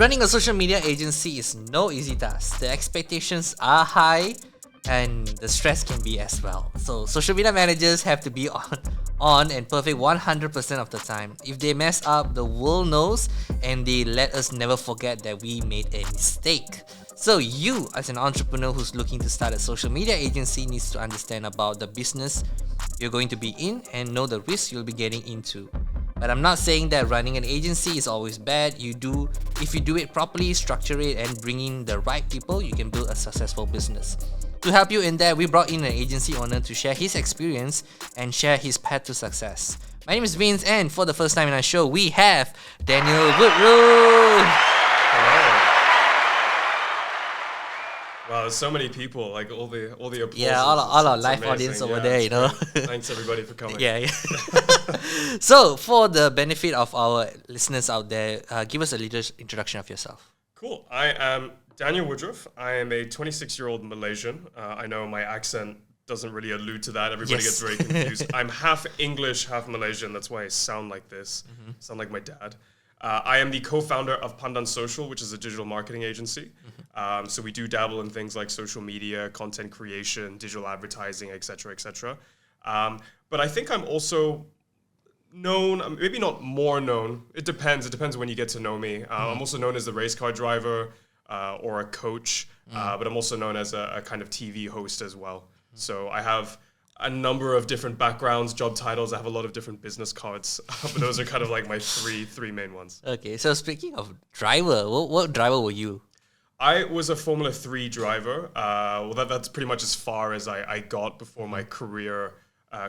Running a social media agency is no easy task. The expectations are high and the stress can be as well. So social media managers have to be on and perfect 100% of the time. If they mess up, the world knows and they let us never forget that we made a mistake. So you, as an entrepreneur who's looking to start a social media agency, needs to understand about the business you're going to be in and know the risks you'll be getting into. But I'm not saying that running an agency is always bad. If you do it properly, structure it, and bring in the right people, you can build a successful business. To help you in that, we brought in an agency owner to share his experience and share his path to success. My name is Vince, and for the first time in our show, we have Daniel Woodroof. Hello. Wow, there's so many people, like all the applause. Yeah, all our it's live amazing. audience over there, you know. Thanks everybody for coming. Yeah. So, for the benefit of our listeners out there, give us a little introduction of yourself. Cool. I am Daniel Woodroof. I am a 26-year-old Malaysian. I know my accent doesn't really allude to that. Everybody gets very confused. I'm half English, half Malaysian. That's why I sound like this. Sound like my dad. I am the co-founder of Pandan Social, which is a digital marketing agency. So we do dabble in things like social media, content creation, digital advertising, etc., etc. But I think I'm also known, maybe not more known. It depends. It depends when you get to know me. I'm also known as the race car driver or a coach, but I'm also known as a kind of TV host as well. So I have a number of different backgrounds, job titles. I have a lot of different business cards, but those are kind of like my three main ones. Okay, so speaking of driver, what driver were you? I was a Formula 3 driver. Well, that's pretty much as far as I got before my career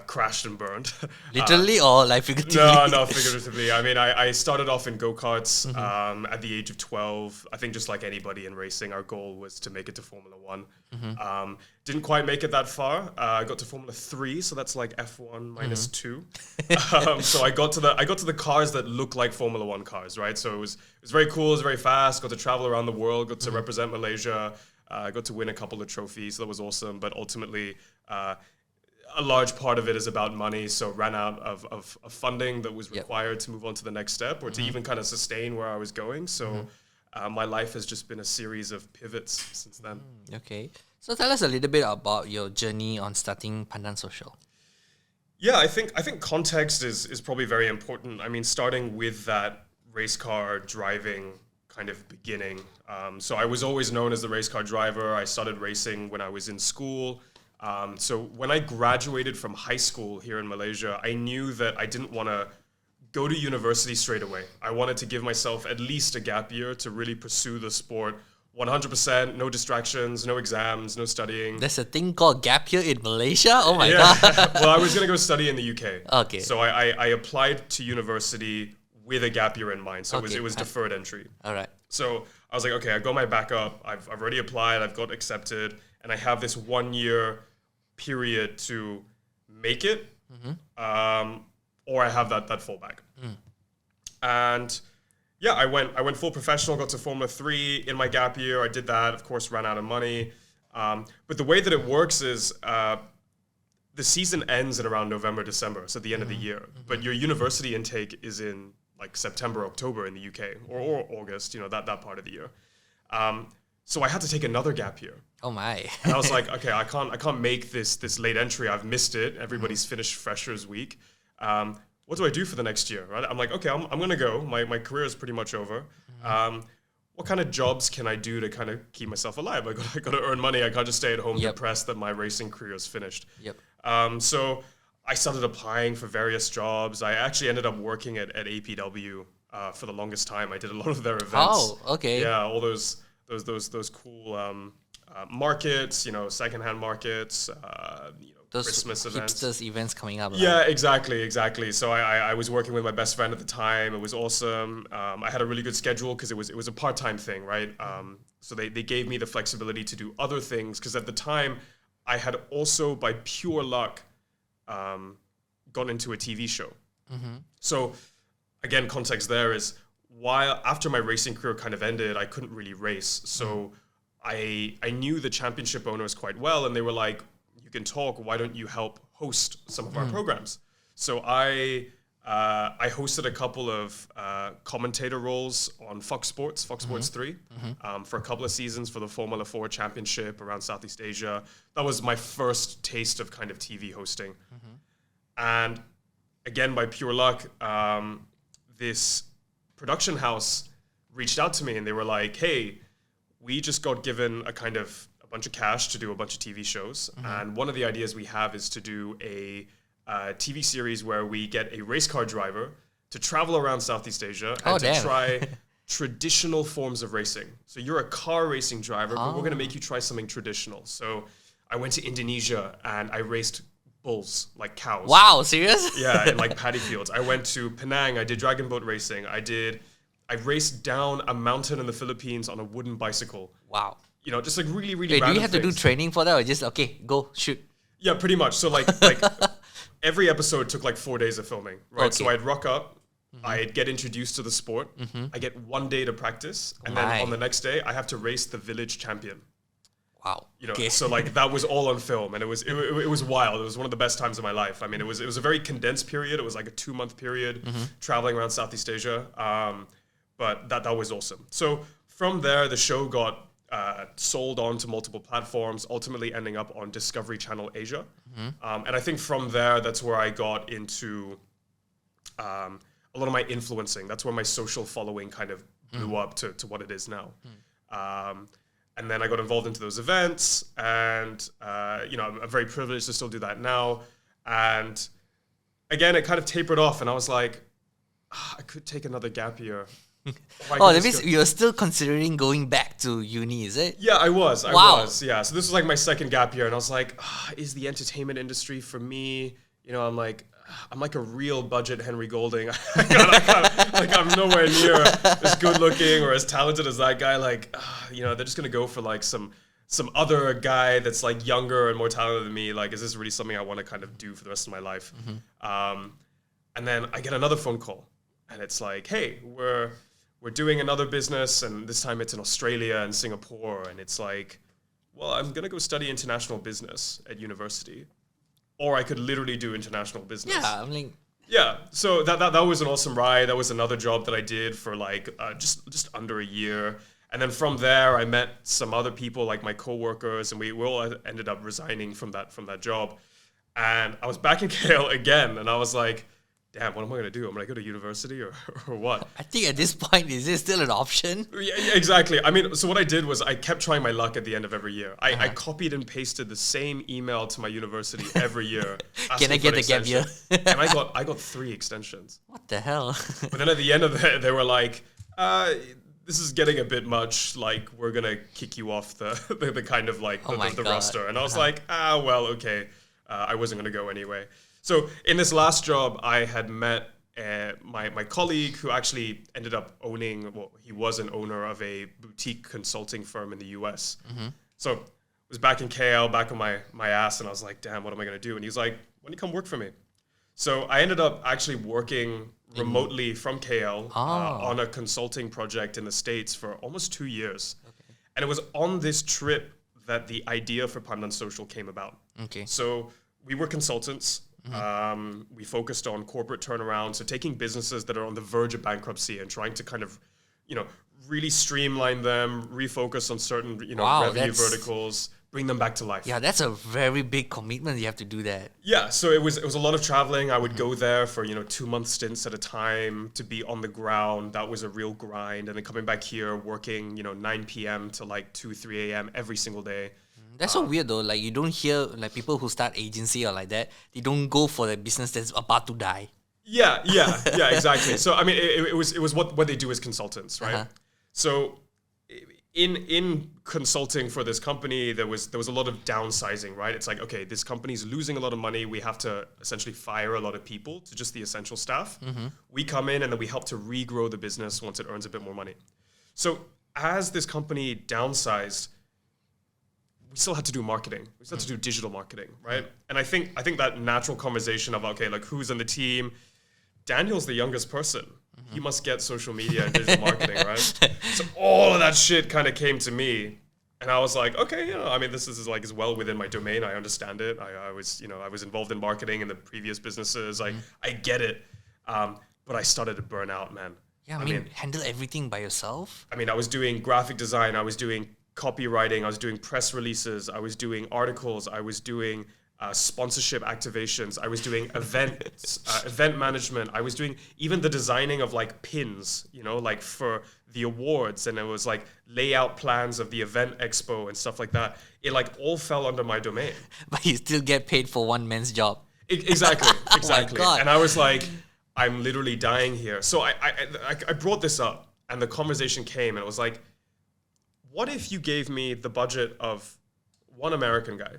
crashed and burned. Literally or like figuratively? No, figuratively. I mean, I started off in go-karts at the age of 12. I think just like anybody in racing, our goal was to make it to Formula 1. Didn't quite make it that far. I got to Formula 3, so that's like F1 minus 2. So I got to the cars that look like Formula 1 cars, right? So it was very cool, it was very fast, got to travel around the world, got to represent Malaysia, got to win a couple of trophies. That was awesome, but ultimately a large part of it is about money, so ran out of funding that was required to move on to the next step or to even kind of sustain where I was going. So my life has just been a series of pivots since then. Okay. So tell us a little bit about your journey on starting Pandan Social. Yeah, I think context is probably very important. I mean, starting with that race car driving kind of beginning. So I was always known as the race car driver. I started racing when I was in school. So when I graduated from high school here in Malaysia, I knew that I didn't want to go to university straight away. I wanted to give myself at least a gap year to really pursue the sport 100%, no distractions, no exams, no studying. There's a thing called gap year in Malaysia? Oh my God. Well, I was going to go study in the UK. Okay. So I applied to university with a gap year in mind. So it was deferred entry. All right. So I was like, okay, I got my backup. I've already applied. I've got accepted. And I have this 1 year period to make it, or I have that fallback. And yeah, I went full professional, got to Formula 3 in my gap year. I did that, of course, ran out of money. But the way that it works is the season ends in around November, December, so at the end of the year. But your university intake is in like September, October in the UK, or August, that part of the year. So I had to take another gap year. Oh my. And I was like, okay, I can't make this late entry. I've missed it. Everybody's finished Freshers Week. What do I do for the next year? Right? I'm like, okay, I'm going to go. My career is pretty much over. What kind of jobs can I do to kind of keep myself alive? I got to earn money. I can't just stay at home depressed that my racing career is finished. So I started applying for various jobs. I actually ended up working at APW for the longest time. I did a lot of their events. Oh, okay. Yeah, all those cool markets, secondhand markets, those Christmas events. Hipsters events coming up. Yeah, exactly. So I was working with my best friend at the time. It was awesome. I had a really good schedule because it was a part-time thing, right? So they gave me the flexibility to do other things because at the time I had also, by pure luck, gone into a TV show. So again, context there is while after my racing career kind of ended, I couldn't really race. So I knew the championship owners quite well, and they were like, "You can talk. Why don't you help host some of our programs?" So I I hosted a couple of commentator roles on Fox Sports 3, for a couple of seasons for the Formula 4 Championship around Southeast Asia. That was my first taste of kind of TV hosting. And again, by pure luck, this production house reached out to me and they were like, hey, we just got given a bunch of cash to do a bunch of TV shows. And one of the ideas we have is to do a TV series where we get a race car driver to travel around Southeast Asia and to try traditional forms of racing. So you're a car racing driver, but we're going to make you try something traditional. So I went to Indonesia and I raced bulls, like cows. Wow, serious? Yeah, in like paddy fields. I went to Penang. I did dragon boat racing. I raced down a mountain in the Philippines on a wooden bicycle. Wow. You know, just like really, really Wait, random do you have things. to do training for that or just, okay, go, shoot? Yeah, pretty much. So like every episode took like 4 days of filming, right? Okay. So I'd rock up, I'd get introduced to the sport, I get 1 day to practice, and then on the next day, I have to race the village champion. Wow. You know, so like that was all on film, and it was wild. It was one of the best times of my life. I mean, it was a very condensed period. It was like a 2-month period traveling around Southeast Asia. But that was awesome. So from there, the show got sold on to multiple platforms, ultimately ending up on Discovery Channel Asia. And I think from there, that's where I got into a lot of my influencing. That's where my social following kind of blew up to what it is now. And then I got involved into those events, and you know, I'm very privileged to still do that now. And again, it kind of tapered off, and I was like, I could take another gap year. Oh, that means you're still considering going back to uni, is it? Yeah, I was. Wow. Yeah. So this was like my second gap year, and I was like, is the entertainment industry for me? You know, I'm like a real budget Henry Golding. I'm nowhere near as good looking or as talented as that guy. Like, you know, they're just gonna go for like some other guy that's like younger and more talented than me. Like, is this really something I want to kind of do for the rest of my life? And then I get another phone call, and it's like, hey, we're doing another business, and this time it's in Australia and Singapore, and it's like, well, I'm gonna go study international business at university, or I could literally do international business. Yeah, I mean, yeah. So that was an awesome ride. That was another job that I did for like just under a year, and then from there I met some other people, like my coworkers, and we all ended up resigning from that job, and I was back in KL again, and I was like, damn, what am I going to do? I'm going to go to university or what? I think at this point, is it still an option? Yeah, exactly. I mean, so what I did was I kept trying my luck at the end of every year. I copied and pasted the same email to my university every year. Can I get the gap year? And I got 3 extensions. What the hell? But then at the end of it, they were like, this is getting a bit much. Like, we're going to kick you off the kind of like the roster. And I was like, well, okay. I wasn't going to go anyway. So in this last job, I had met my colleague who actually ended up he was an owner of a boutique consulting firm in the US. So I was back in KL, back on my ass, and I was like, damn, what am I going to do? And he's like, why don't you come work for me? So I ended up actually working remotely from KL on a consulting project in the States for almost 2 years. Okay. And it was on this trip that the idea for Pandan Social came about. Okay. So we were consultants. We focused on corporate turnaround, so taking businesses that are on the verge of bankruptcy and trying to kind of, you know, really streamline them, refocus on certain, you know, revenue verticals, bring them back to life. Yeah, that's a very big commitment. You have to do that. Yeah, so it was a lot of traveling. I would go there for, 2-month stints at a time to be on the ground. That was a real grind. And then coming back here, working, 9 p.m. to like 2, 3 a.m. every single day. That's so weird though. Like, you don't hear like people who start agency or like that, they don't go for the business that's about to die. Yeah, exactly. So I mean, it was what they do as consultants, right? So in consulting for this company, there was a lot of downsizing, right? It's like, okay, this company's losing a lot of money. We have to essentially fire a lot of people to just the essential staff. We come in and then we help to regrow the business once it earns a bit more money. So as this company downsized, we still had to do marketing. We still had to do digital marketing, right? And I think that natural conversation of, okay, like who's on the team? Daniel's the youngest person. He must get social media and digital marketing, right? So all of that shit kind of came to me. And I was like, okay, I mean, this is like as well within my domain. I understand it. I was involved in marketing in the previous businesses. I get it. But I started to burn out, man. Yeah, I mean, handle everything by yourself? I mean, I was doing graphic design, I was doing copywriting, I was doing press releases, I was doing articles, I was doing sponsorship activations, I was doing event management, I was doing even the designing of like pins, you know, like for the awards, and it was like layout plans of the event expo and stuff like that. It like all fell under my domain. But you still get paid for one man's job. Exactly. Oh my God. And I was like, I'm literally dying here. So I brought this up, and the conversation came, and it was like, what if you gave me the budget of one American guy,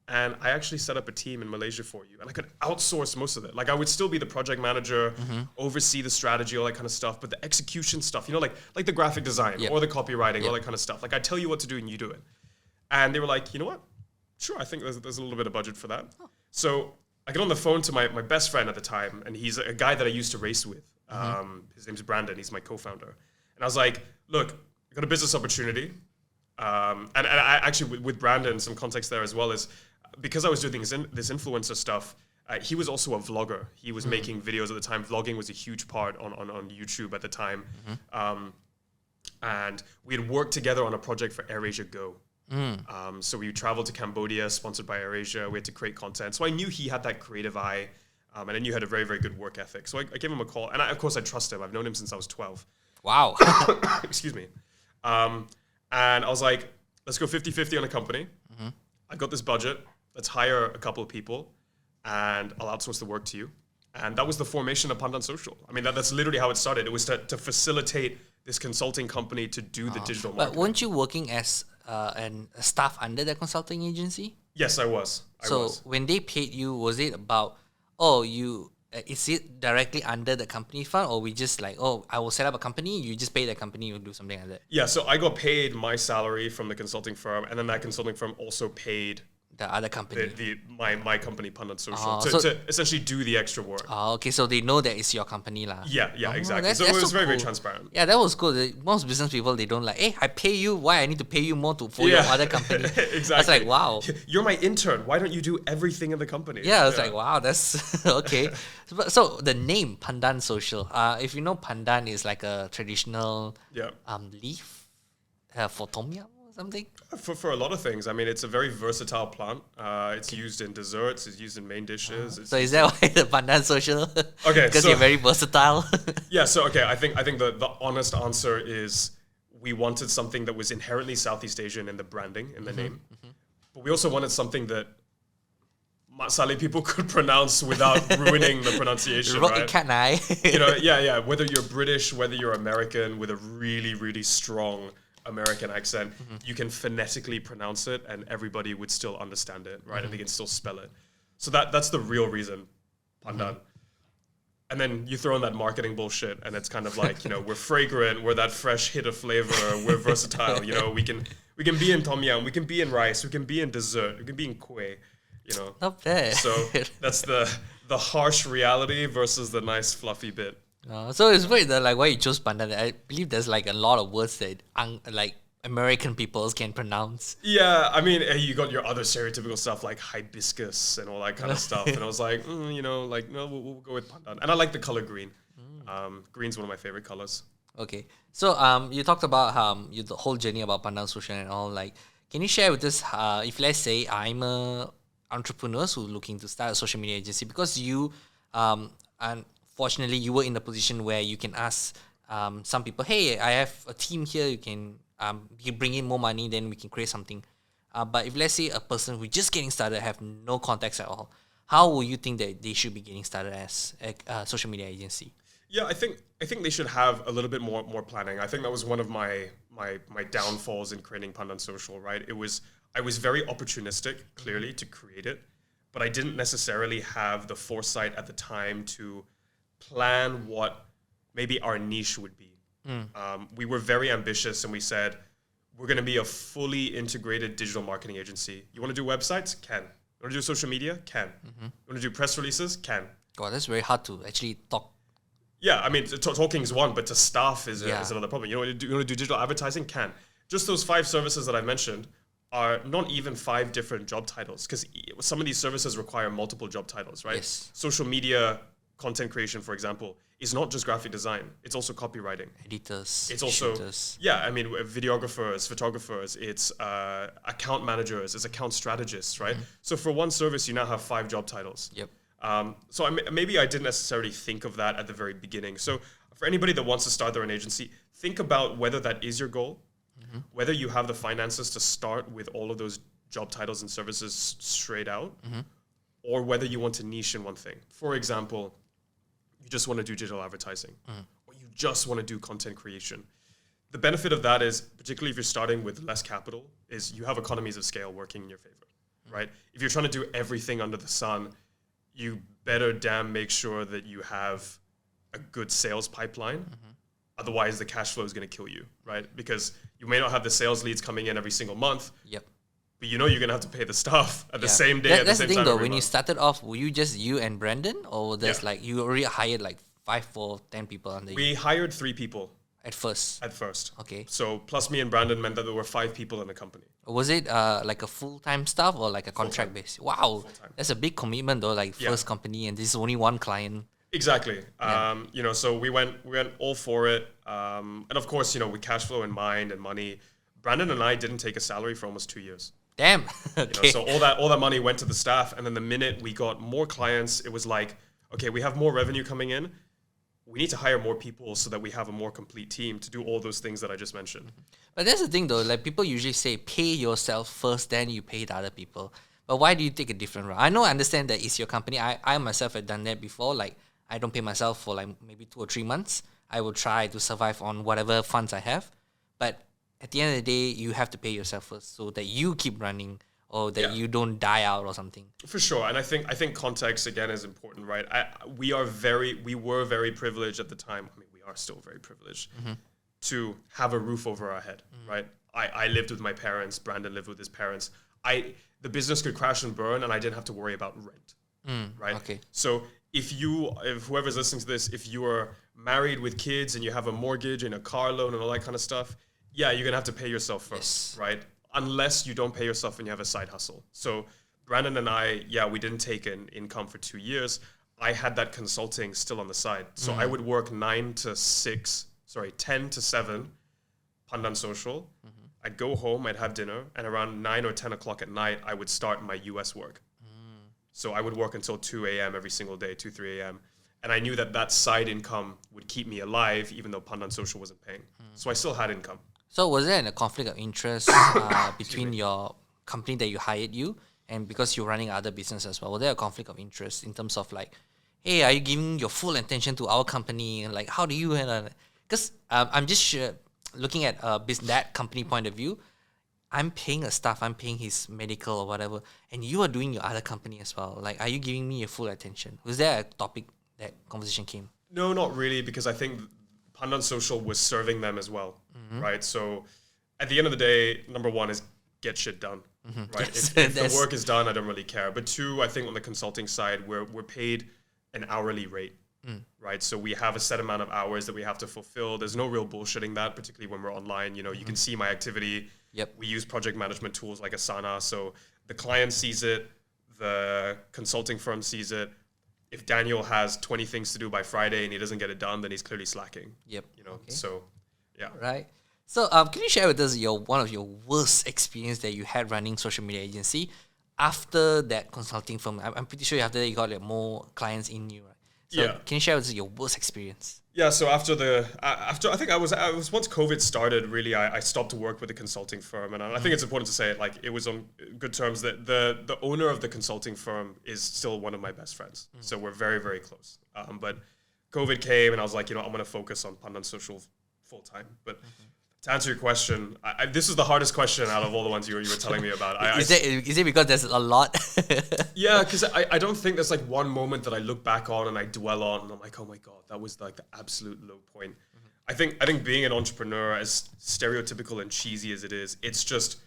and I actually set up a team in Malaysia for you, and I could outsource most of it. Like I would still be the project manager, oversee the strategy, all that kind of stuff, but the execution stuff, you know, like the graphic design or the copywriting, all that kind of stuff. Like I tell you what to do and you do it. And they were like, you know what? Sure, I think there's a little bit of budget for that. Oh. So I get on the phone to my best friend at the time, and he's a guy that I used to race with. His name's Brandon. He's my co-founder. And I was like, look, I got a business opportunity. And I actually, with Brandon, some context there as well is because I was doing this influencer stuff, he was also a vlogger. He was making videos at the time. Vlogging was a huge part on YouTube at the time. And we had worked together on a project for AirAsia Go. So we traveled to Cambodia, sponsored by AirAsia. We had to create content. So I knew he had that creative eye, and I knew he had a very, very good work ethic. So I gave him a call, and of course I trust him. I've known him since I was 12. Wow. Excuse me. And I was like, let's go 50-50 on a company. I've got this budget. Let's hire a couple of people, and I'll outsource the work to you. And that was the formation of Pandan Social. I mean, that's literally how it started. It was to facilitate this consulting company to do the digital marketing. But weren't you working as a staff under that consulting agency? Yes, I was. So when they paid you, was it about, is it directly under the company fund, or we just like, I will set up a company, you just pay the company, you do something like that? Yeah, so I got paid my salary from the consulting firm, and then that consulting firm also paid the other company, my company, Pandan Social, to essentially do the extra work. Okay, so they know that it's your company lah. Yeah, exactly. So it was very, very transparent. Yeah, that was cool. Most business people, they don't like, hey, I pay you, why I need to pay you more for your other company? Exactly. I was like, wow. You're my intern. Why don't you do everything in the company? Yeah, I was like, wow, that's okay. So the name Pandan Social, if you know, pandan is like a traditional leaf for tom yum. Something? For a lot of things. I mean, it's a very versatile plant. It's used in desserts. It's used in main dishes. So is that why the Pandan Social? Okay, because you're very versatile. Yeah. So okay, I think the honest answer is we wanted something that was inherently Southeast Asian in the branding, in the name, but we also wanted something that Sali people could pronounce without ruining the pronunciation. Right? You know, yeah. Whether you're British, whether you're American, with a really, really strong American accent, you can phonetically pronounce it and everybody would still understand it, right? And they can still spell it. So that's the real reason, Pandan. And then you throw in that marketing bullshit and it's kind of like, you know, we're fragrant, we're that fresh hit of flavor, we're versatile, you know, we can be in tom yum, we can be in rice, we can be in dessert, we can be in kueh, you know. Not bad. So that's the harsh reality versus the nice fluffy bit. So it's weird that like why you chose pandan. I believe there's like a lot of words that like American peoples can pronounce. Yeah, I mean, you got your other stereotypical stuff like hibiscus and all that kind of stuff. And I was like, you know, like no, we'll go with pandan. And I like the color green. Green's one of my favorite colors. Okay, so you talked about the whole journey about Pandan Social and all. Like, can you share with us if let's say I'm a entrepreneur who's looking to start a social media agency, because you Fortunately, you were in the position where you can ask some people, hey, I have a team here, you can bring in more money, then we can create something. But if let's say a person who's just getting started, have no contacts at all, how will you think that they should be getting started as a social media agency? Yeah, I think they should have a little bit more planning. I think that was one of my downfalls in creating Pandan Social, right? I was very opportunistic, clearly, to create it, but I didn't necessarily have the foresight at the time to plan what maybe our niche would be. We were very ambitious and we said, we're going to be a fully integrated digital marketing agency. You want to do websites? Can. You want to do social media? Can. You want to do press releases? Can. God, that's very hard to actually talk. Yeah, I mean, talking is one, but to staff is another problem. You want to do digital advertising? Can. Just those 5 services that I mentioned are not even 5 different job titles, because some of these services require multiple job titles, right? Yes. Social media content creation, for example, is not just graphic design. It's also copywriting. Editors. It's also, shooters. yeah, I mean, videographers, photographers, it's account managers, it's account strategists, right? So for one service, you now have 5 job titles. Yep. So maybe I didn't necessarily think of that at the very beginning. So for anybody that wants to start their own agency, think about whether that is your goal, whether you have the finances to start with all of those job titles and services straight out, or whether you want to niche in one thing. For example, you just want to do digital advertising, or you just want to do content creation. The benefit of that is, particularly if you're starting with less capital, is you have economies of scale working in your favor, right? If you're trying to do everything under the sun, you better damn make sure that you have a good sales pipeline. Otherwise, the cash flow is going to kill you, right? Because you may not have the sales leads coming in every single month. Yep. But you know you're going to have to pay the staff at the same day, at the That's same the thing time though, every when you month. started off, were you just you and Brandon? Or there's Yeah. like, you already hired like 5 or 10 people under you We hired 3 people at first? at first. Okay. So plus me and Brandon meant that there were 5 people in the company. Was it like a full-time staff or like a contract base? Wow. Full-time. That's a big commitment though, like Yeah. first company and this is only one client. Exactly. You know, so we went all for it. And of course, you know, with cash flow in mind and money, Brandon and I didn't take a salary for almost 2 years. Damn. You Okay. know, so all that money went to the staff, and then the minute we got more clients, it was like, okay, we have more revenue coming in. We need to hire more people so that we have a more complete team to do all those things that I just mentioned. But that's the thing though, like people usually say pay yourself first, then you pay the other people. But why do you take a different route? I understand that it's your company. I myself have done that before. Like I don't pay myself for like maybe 2 or 3 months. I will try to survive on whatever funds I have. But at the end of the day, you have to pay yourself first so that you keep running or that Yeah. you don't die out or something. For sure, and I think context again is important, right? We were very privileged at the time. I mean, we are still very privileged to have a roof over our head, right? I lived with my parents. Brandon lived with his parents. The business could crash and burn, and I didn't have to worry about rent, right? Okay. So if whoever's listening to this, if you are married with kids and you have a mortgage and a car loan and all that kind of stuff, yeah, you're gonna have to pay yourself first, Yes. right? Unless you don't pay yourself and you have a side hustle. So Brandon and I, we didn't take an income for 2 years. I had that consulting still on the side. So I would work 10 to 7, Pandan Social. I'd go home, I'd have dinner, and around 9 or 10 o'clock at night, I would start my US work. So I would work until 2 a.m. every single day, 2, 3 a.m. And I knew that side income would keep me alive, even though Pandan Social wasn't paying. So I still had income. So was there a conflict of interest between your company that you hired you and because you're running other business as well? Was there a conflict of interest in terms of like, hey, are you giving your full attention to our company? And like, how do you handle it? Because I'm just looking at that company point of view. I'm paying a staff, I'm paying his medical or whatever, and you are doing your other company as well. Like, are you giving me your full attention? Was there a topic that conversation came? No, not really, because I think Pandan Social was serving them as well, right? So at the end of the day, number one is get shit done, right? Yes, If the that's- work is done, I don't really care. But 2, I think on the consulting side, we're paid an hourly rate, right? So we have a set amount of hours that we have to fulfill. There's no real bullshitting that, particularly when we're online. You know, you can see my activity. Yep. We use project management tools like Asana. So the client sees it, the consulting firm sees it. If Daniel has 20 things to do by Friday and he doesn't get it done, then he's clearly slacking. Yep. You know, Okay. so yeah. Right. So, can you share with us one of your worst experience that you had running social media agency after that consulting firm? I'm pretty sure after that you got like more clients in you, right? So Yeah. Can you share with us your worst experience? Yeah, so after I think I was once COVID started, really I stopped to work with the consulting firm, and I think it's important to say it, like it was on good terms. That the owner of the consulting firm is still one of my best friends, so we're very, very close. But COVID came, and I was like, you know, I'm going to focus on Pandan Social full time. But to answer your question, this is the hardest question out of all the ones you were telling me about. Is it because there's a lot? Yeah, because I don't think there's like one moment that I look back on and I dwell on and I'm like, oh my God, that was like the absolute low point. I think being an entrepreneur, as stereotypical and cheesy as it is, it's just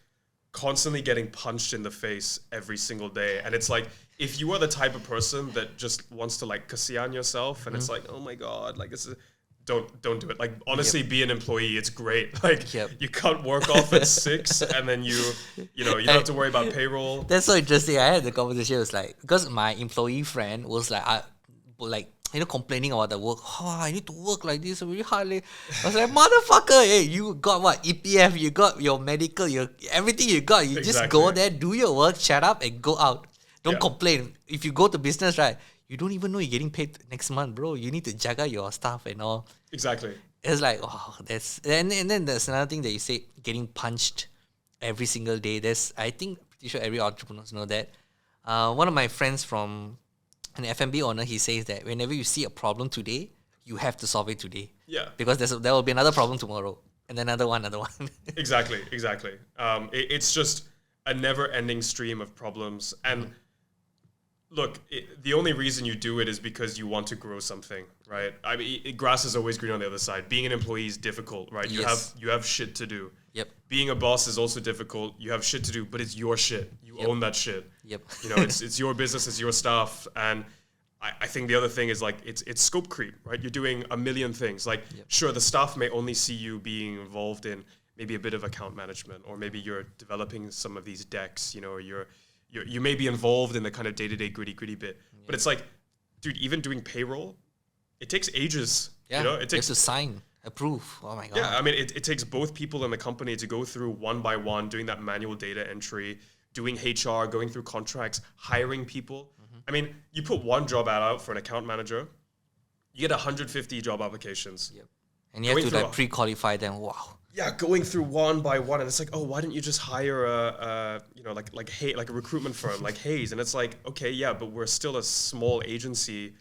constantly getting punched in the face every single day. And it's like, if you are the type of person that just wants to like kasihan yourself and it's like, oh my God, like this is... Don't do it. Like honestly, be an employee. It's great. Like you cut work off at 6, and then you don't have to worry about payroll. That's so interesting. I had the conversation. It was like because my employee friend was like, complaining about the work. Oh, I need to work like this really hardly. I was like, motherfucker, hey, you got what? EPF, you got your medical, your everything you got. You just go there, do your work, shut up, and go out. Don't complain. If you go to business, right, you don't even know you're getting paid next month, bro. You need to jaga your stuff and all. Exactly. It's like, oh, that's and then there's another thing that you say, getting punched every single day. I think pretty sure every entrepreneurs know that. One of my friends from an F&B owner, he says that whenever you see a problem today, you have to solve it today. Yeah. Because there will be another problem tomorrow, and another one. Exactly. It's just a never-ending stream of problems. And look, the only reason you do it is because you want to grow something, right? I mean, grass is always green on the other side. Being an employee is difficult, right? You have shit to do. Yep. Being a boss is also difficult. You have shit to do, but it's your shit. You own that shit. Yep. It's your business, it's your stuff. And I think the other thing is like it's scope creep, right? You're doing a million things. Like, sure, the staff may only see you being involved in maybe a bit of account management, or maybe you're developing some of these decks, or you may be involved in the kind of day-to-day gritty bit. But it's like, dude, even doing payroll, it takes ages. Yeah, it takes to sign, approve. Oh my God. Yeah, I mean, it takes both people in the company to go through one by one, doing that manual data entry, doing HR, going through contracts, hiring people. I mean, you put one job ad out for an account manager, you get 150 job applications. Yep. And you have to like pre-qualify them. Wow. Yeah, going through one by one, and it's like, oh, why didn't you just hire a recruitment firm like Hayes? And it's like, okay, yeah, but we're still a small agency.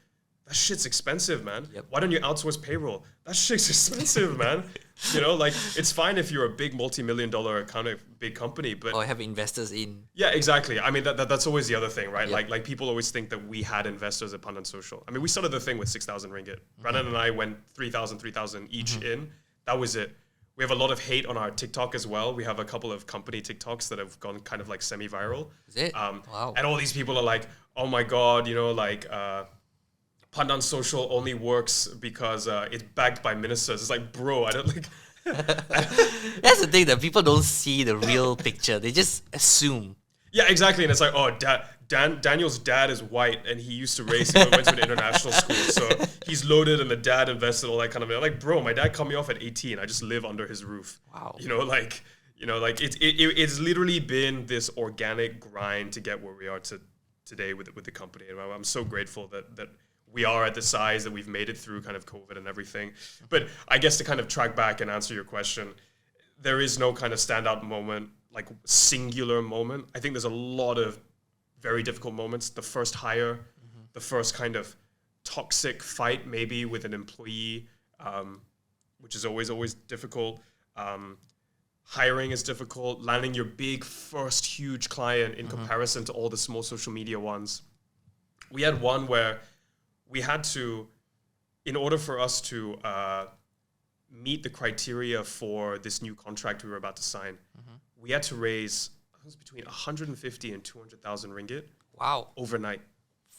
That shit's expensive, man. Yep. Why don't you outsource payroll? That shit's expensive, man. It's fine if you're a big multi-million-dollar kind of big company, but or have investors in. Yeah, exactly. I mean, that's always the other thing, right? Yep. Like people always think that we had investors at Pandan Social. I mean, we started the thing with 6,000 ringgit. Brandon and I went 3,000 each in. That was it. We have a lot of hate on our TikTok as well. We have a couple of company TikToks that have gone kind of like semi-viral. Is it? Wow. And all these people are like, oh my God, Pandan Social only works because it's backed by ministers. It's like, bro, I don't like... That's the thing, that people don't see the real picture. They just assume. Yeah, exactly. And it's like, oh, Daniel's dad is white and he used to race and went to an international school. So he's loaded and the dad invested, all that kind of thing. Like, bro, my dad cut me off at 18. I just live under his roof. Wow. It's literally been this organic grind to get where we are today with the company. And I'm so grateful that we are at the size that we've made it through kind of COVID and everything. But I guess to kind of track back and answer your question, there is no kind of standout moment, like singular moment. I think there's a lot of very difficult moments. The first hire, the first kind of toxic fight maybe with an employee, which is always difficult. Hiring is difficult. Landing your big first huge client in comparison to all the small social media ones. We had one where we had to, in order for us to meet the criteria for this new contract we were about to sign, we had to raise, I think it was between 150 and 200,000 ringgit. Wow. Overnight.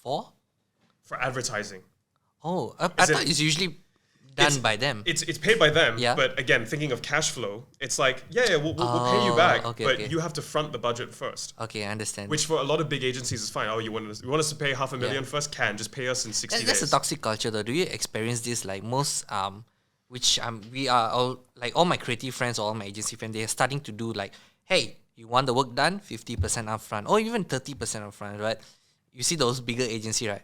For advertising. Oh, I thought it's usually done by them. It's paid by them, yeah. But again, thinking of cash flow, it's like, we'll pay you back, okay. You have to front the budget first. Okay, I understand. Which for a lot of big agencies is fine. Oh, you want us to pay $500,000 first? Just pay us in 60 days. That's a toxic culture though. Do you experience this? Like most, we are all, like all my creative friends or all my agency friends, they are starting to do like, hey, you want the work done? 50% upfront or even 30% upfront, right? You see those bigger agency, right?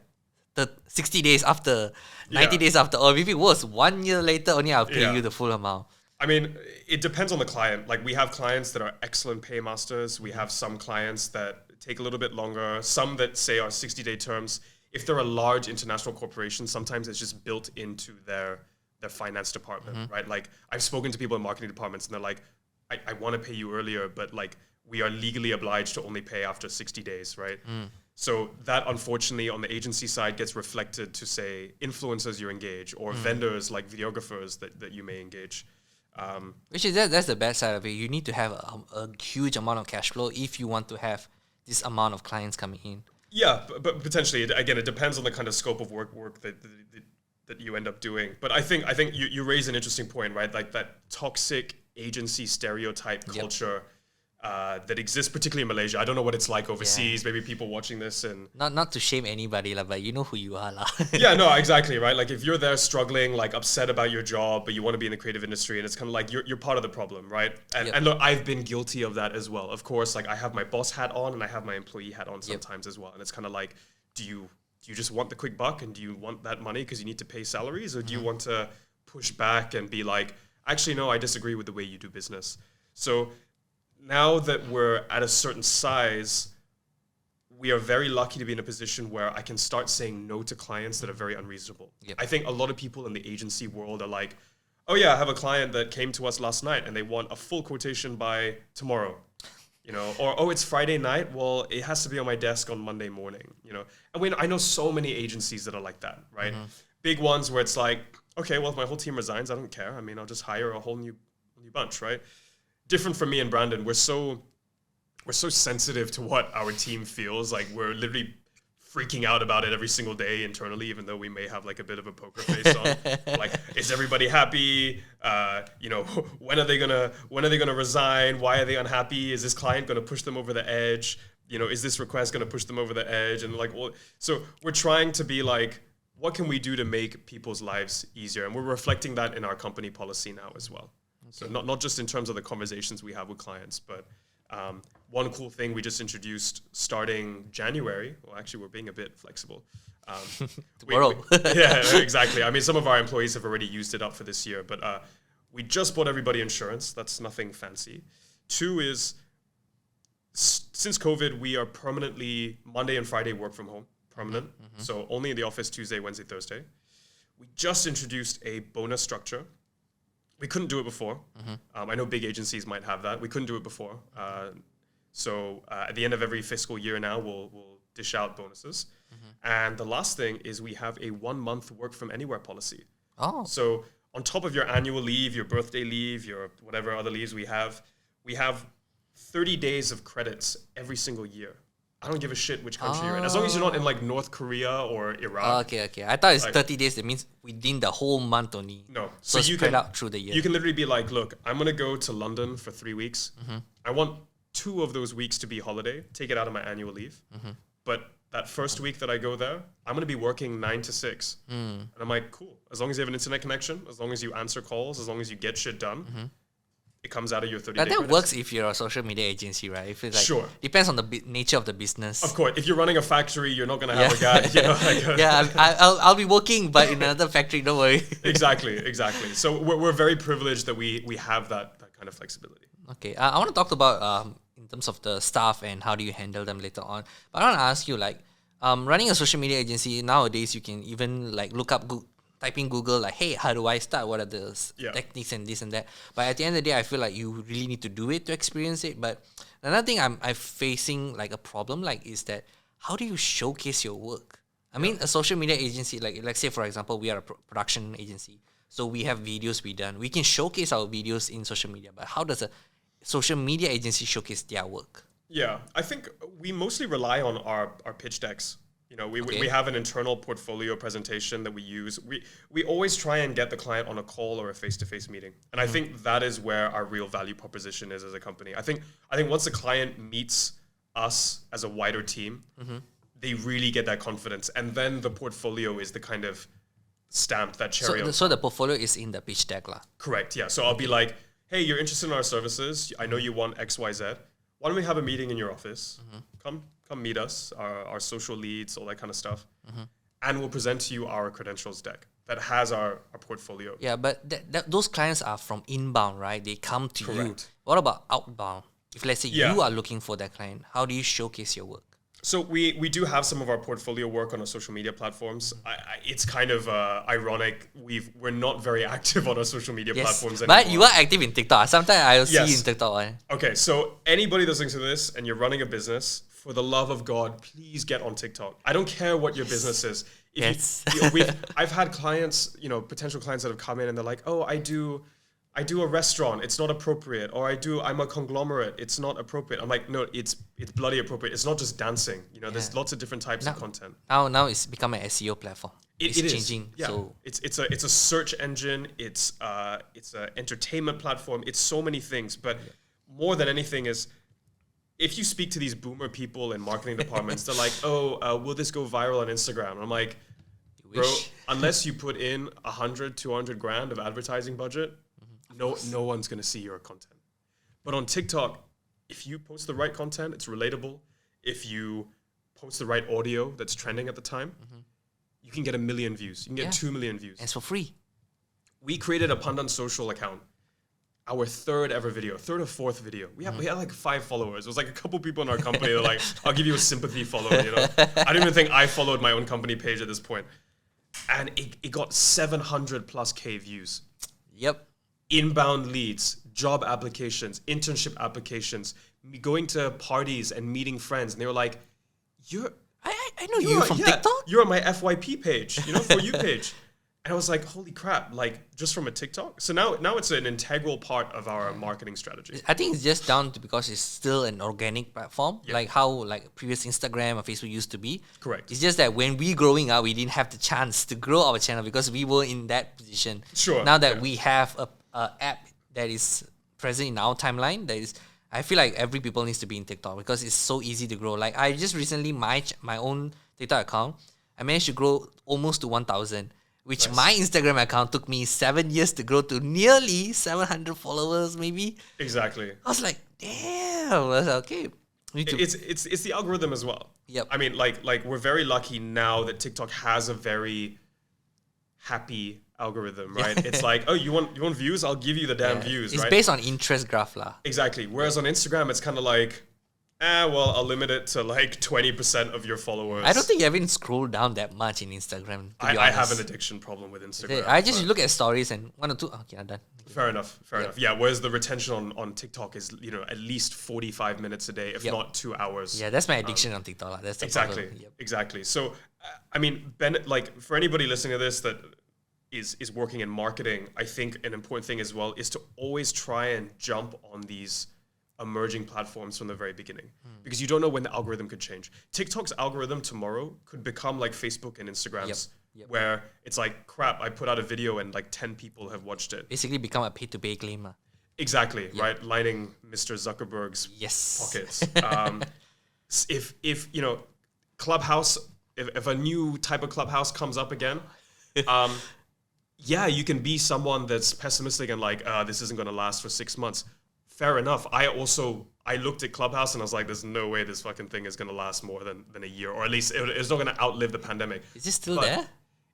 60 days after, 90 days after, or maybe worse, 1 year later only I'll pay you the full amount. I mean, it depends on the client. Like we have clients that are excellent paymasters. We have some clients that take a little bit longer. Some that say are 60-day terms. If they're a large international corporation, sometimes it's just built into their finance department, right? Like I've spoken to people in marketing departments and they're like, I want to pay you earlier, but like we are legally obliged to only pay after 60 days, right? So that, unfortunately, on the agency side gets reflected to, say, influencers you engage or vendors like videographers that you may engage. Which is that's the bad side of it. You need to have a huge amount of cash flow if you want to have this amount of clients coming in. Yeah, but potentially, again, it depends on the kind of scope of work that you end up doing. But I think you raise an interesting point, right? Like that toxic agency stereotype culture. that exists, particularly in Malaysia. I don't know what it's like overseas. Maybe people watching this and not to shame anybody lah, but you know who you are lah. yeah, no, exactly, right? Like if you're there struggling, like upset about your job, but you want to be in the creative industry, and it's kind of like you're part of the problem, right? And look, I've been guilty of that as well. Of course, like I have my boss hat on and I have my employee hat on sometimes as well. And it's kind of like, do you just want the quick buck and do you want that money because you need to pay salaries, or do you want to push back and be like, actually, no, I disagree with the way you do business. So now that we're at a certain size, we are very lucky to be in a position where I can start saying no to clients that are very unreasonable. I think a lot of people in the agency world are like, oh yeah, I have a client that came to us last night and they want a full quotation by tomorrow, you know, or, oh, it's Friday night. Well, it has to be on my desk on Monday morning, you know. And I know so many agencies that are like that, right? Big ones where it's like, okay, well, if my whole team resigns, I don't care. I mean, I'll just hire a whole new bunch, right? Different from me and Brandon, we're so sensitive to what our team feels. Like we're literally freaking out about it every single day internally, even though we may have like a bit of a poker face on. Like, is everybody happy? You know, when are they gonna resign? Why are they unhappy? Is this client gonna push them over the edge? You know, is this request gonna push them over the edge? And like, well, so we're trying to be like, what can we do to make people's lives easier? And we're reflecting that in our company policy now as well. So not just in terms of the conversations we have with clients, but one cool thing we just introduced starting January. Well, actually, we're being a bit flexible. Tomorrow. Yeah, exactly. I mean, some of our employees have already used it up for this year, but we just bought everybody insurance. That's nothing fancy. 2 is, since COVID, we are permanently Monday and Friday work from home, permanent. So only in the office Tuesday, Wednesday, Thursday. We just introduced a bonus structure. We couldn't do it before. I know big agencies might have that. We couldn't do it before. So at the end of every fiscal year now, we'll dish out bonuses. And the last thing is we have a 1-month work from anywhere policy. Oh. So on top of your annual leave, your birthday leave, your whatever other leaves we have 30 days of credits every single year. I don't give a shit which country you're in. As long as you're not in like North Korea or Iraq. Okay. I thought it's like 30 days. That means within the whole month only. No. So you spread out through the year. You can literally be like, look, I'm going to go to London for 3 weeks. I want 2 of those weeks to be holiday. Take it out of my annual leave. But that first week that I go there, I'm going to be working 9 to 6. And I'm like, cool. As long as you have an internet connection, as long as you answer calls, as long as you get shit done, it comes out of your 30 days. That works if you're a social media agency, right? If it's like, sure. Depends on the nature of the business. Of course. If you're running a factory, you're not going to have a guy, you know. Like I'll be working, but in another factory, don't worry. Exactly. So we're very privileged that we have that kind of flexibility. Okay. I want to talk about in terms of the staff and how do you handle them later on. But I want to ask you, like, running a social media agency, nowadays you can even like look up type in Google, like, hey, how do I start? What are the techniques and this and that? But at the end of the day, I feel like you really need to do it to experience it. But another thing I'm facing like a problem like is that how do you showcase your work? I mean, a social media agency, like let's say for example, we are a production agency, so we have videos we done. We can showcase our videos in social media, but how does a social media agency showcase their work? Yeah, I think we mostly rely on our pitch decks. You know, we have an internal portfolio presentation that we use. We always try and get the client on a call or a face-to-face meeting. And I think that is where our real value proposition is as a company. I think once the client meets us as a wider team, they really get that confidence. And then the portfolio is the kind of stamp, that cherry on top. So the portfolio is in the pitch deck lah. Correct, yeah. So I'll be like, hey, you're interested in our services. I know you want X, Y, Z. Why don't we have a meeting in your office? Come meet us, our social leads, all that kind of stuff. And we'll present to you our credentials deck that has our portfolio. Yeah, but those clients are from inbound, right? They come to you. What about outbound? If let's say you are looking for that client, how do you showcase your work? So we do have some of our portfolio work on our social media platforms. It's kind of ironic. We're not very active on our social media platforms anymore. But you are active in TikTok. Sometimes I'll see you in TikTok. Okay, so anybody that's listening to this and you're running a business, for the love of God, please get on TikTok. I don't care what your business is. I've had clients, potential clients that have come in and they're like, oh, I do a restaurant, it's not appropriate. Or I'm a conglomerate, it's not appropriate. I'm like, no, it's bloody appropriate. It's not just dancing. There's lots of different types of content. Now it's become an SEO platform. It's changing. Changing. Yeah. So it's a search engine. It's an entertainment platform. It's so many things. But more than anything is if you speak to these boomer people in marketing departments, they're like, oh, will this go viral on Instagram? And I'm like, bro, unless you put in 100, 200 grand of advertising budget, no one's going to see your content. But on TikTok, if you post the right content, it's relatable. If you post the right audio that's trending at the time, you can get 1 million views. You can get 2 million views. And it's for free. We created a Pandan Social account. Our third or fourth video. We had like 5 followers. It was like a couple people in our company that were like, I'll give you a sympathy follow, you know. I don't even think I followed my own company page at this point. And it got 700 plus K views. Yep. Inbound leads, job applications, internship applications, me going to parties and meeting friends. And they were like, I know you from TikTok? You're on my FYP page, you know, For You page. And I was like, holy crap, like just from a TikTok? So now it's an integral part of our marketing strategy. I think it's just down to because it's still an organic platform, like how like previous Instagram or Facebook used to be. Correct. It's just that when we growing up, we didn't have the chance to grow our channel because we were in that position. Sure. Now that we have a app that is present in our timeline, I feel like every people needs to be in TikTok because it's so easy to grow. Like I just recently my own TikTok account, I managed to grow almost to 1,000. Which my Instagram account took me 7 years to grow to nearly 700 followers, maybe. Exactly. I was like, damn. I was like, okay. It's the algorithm as well. Yep. I mean, like we're very lucky now that TikTok has a very happy algorithm, right? It's like, oh, you want views? I'll give you the damn views, it's right? based on interest graph lah. Exactly. Whereas on Instagram, it's kind of like, well, I'll limit it to like 20% of your followers. I don't think you haven't scrolled down that much in Instagram. I have an addiction problem with Instagram. I just look at stories and 1 or 2. Okay, I'm done. Fair enough. Yeah. Whereas the retention on TikTok is, you know, at least 45 minutes a day, if not 2 hours. Yeah, that's my addiction on TikTok lah. That's the problem. Exactly. So, I mean, like for anybody listening to this that is working in marketing, I think an important thing as well is to always try and jump on these emerging platforms from the very beginning, because you don't know when the algorithm could change. TikTok's algorithm tomorrow could become like Facebook and Instagram's, where it's like, crap, I put out a video and like 10 people have watched it. Basically become a pay-to-pay claim. Exactly, right? Lining Mr. Zuckerberg's pockets. If you know, Clubhouse, if a new type of Clubhouse comes up again, you can be someone that's pessimistic and like, this isn't going to last for 6 months. Fair enough. I looked at Clubhouse and I was like, there's no way this fucking thing is going to last more than a year, or at least it's not going to outlive the pandemic. Is it still there?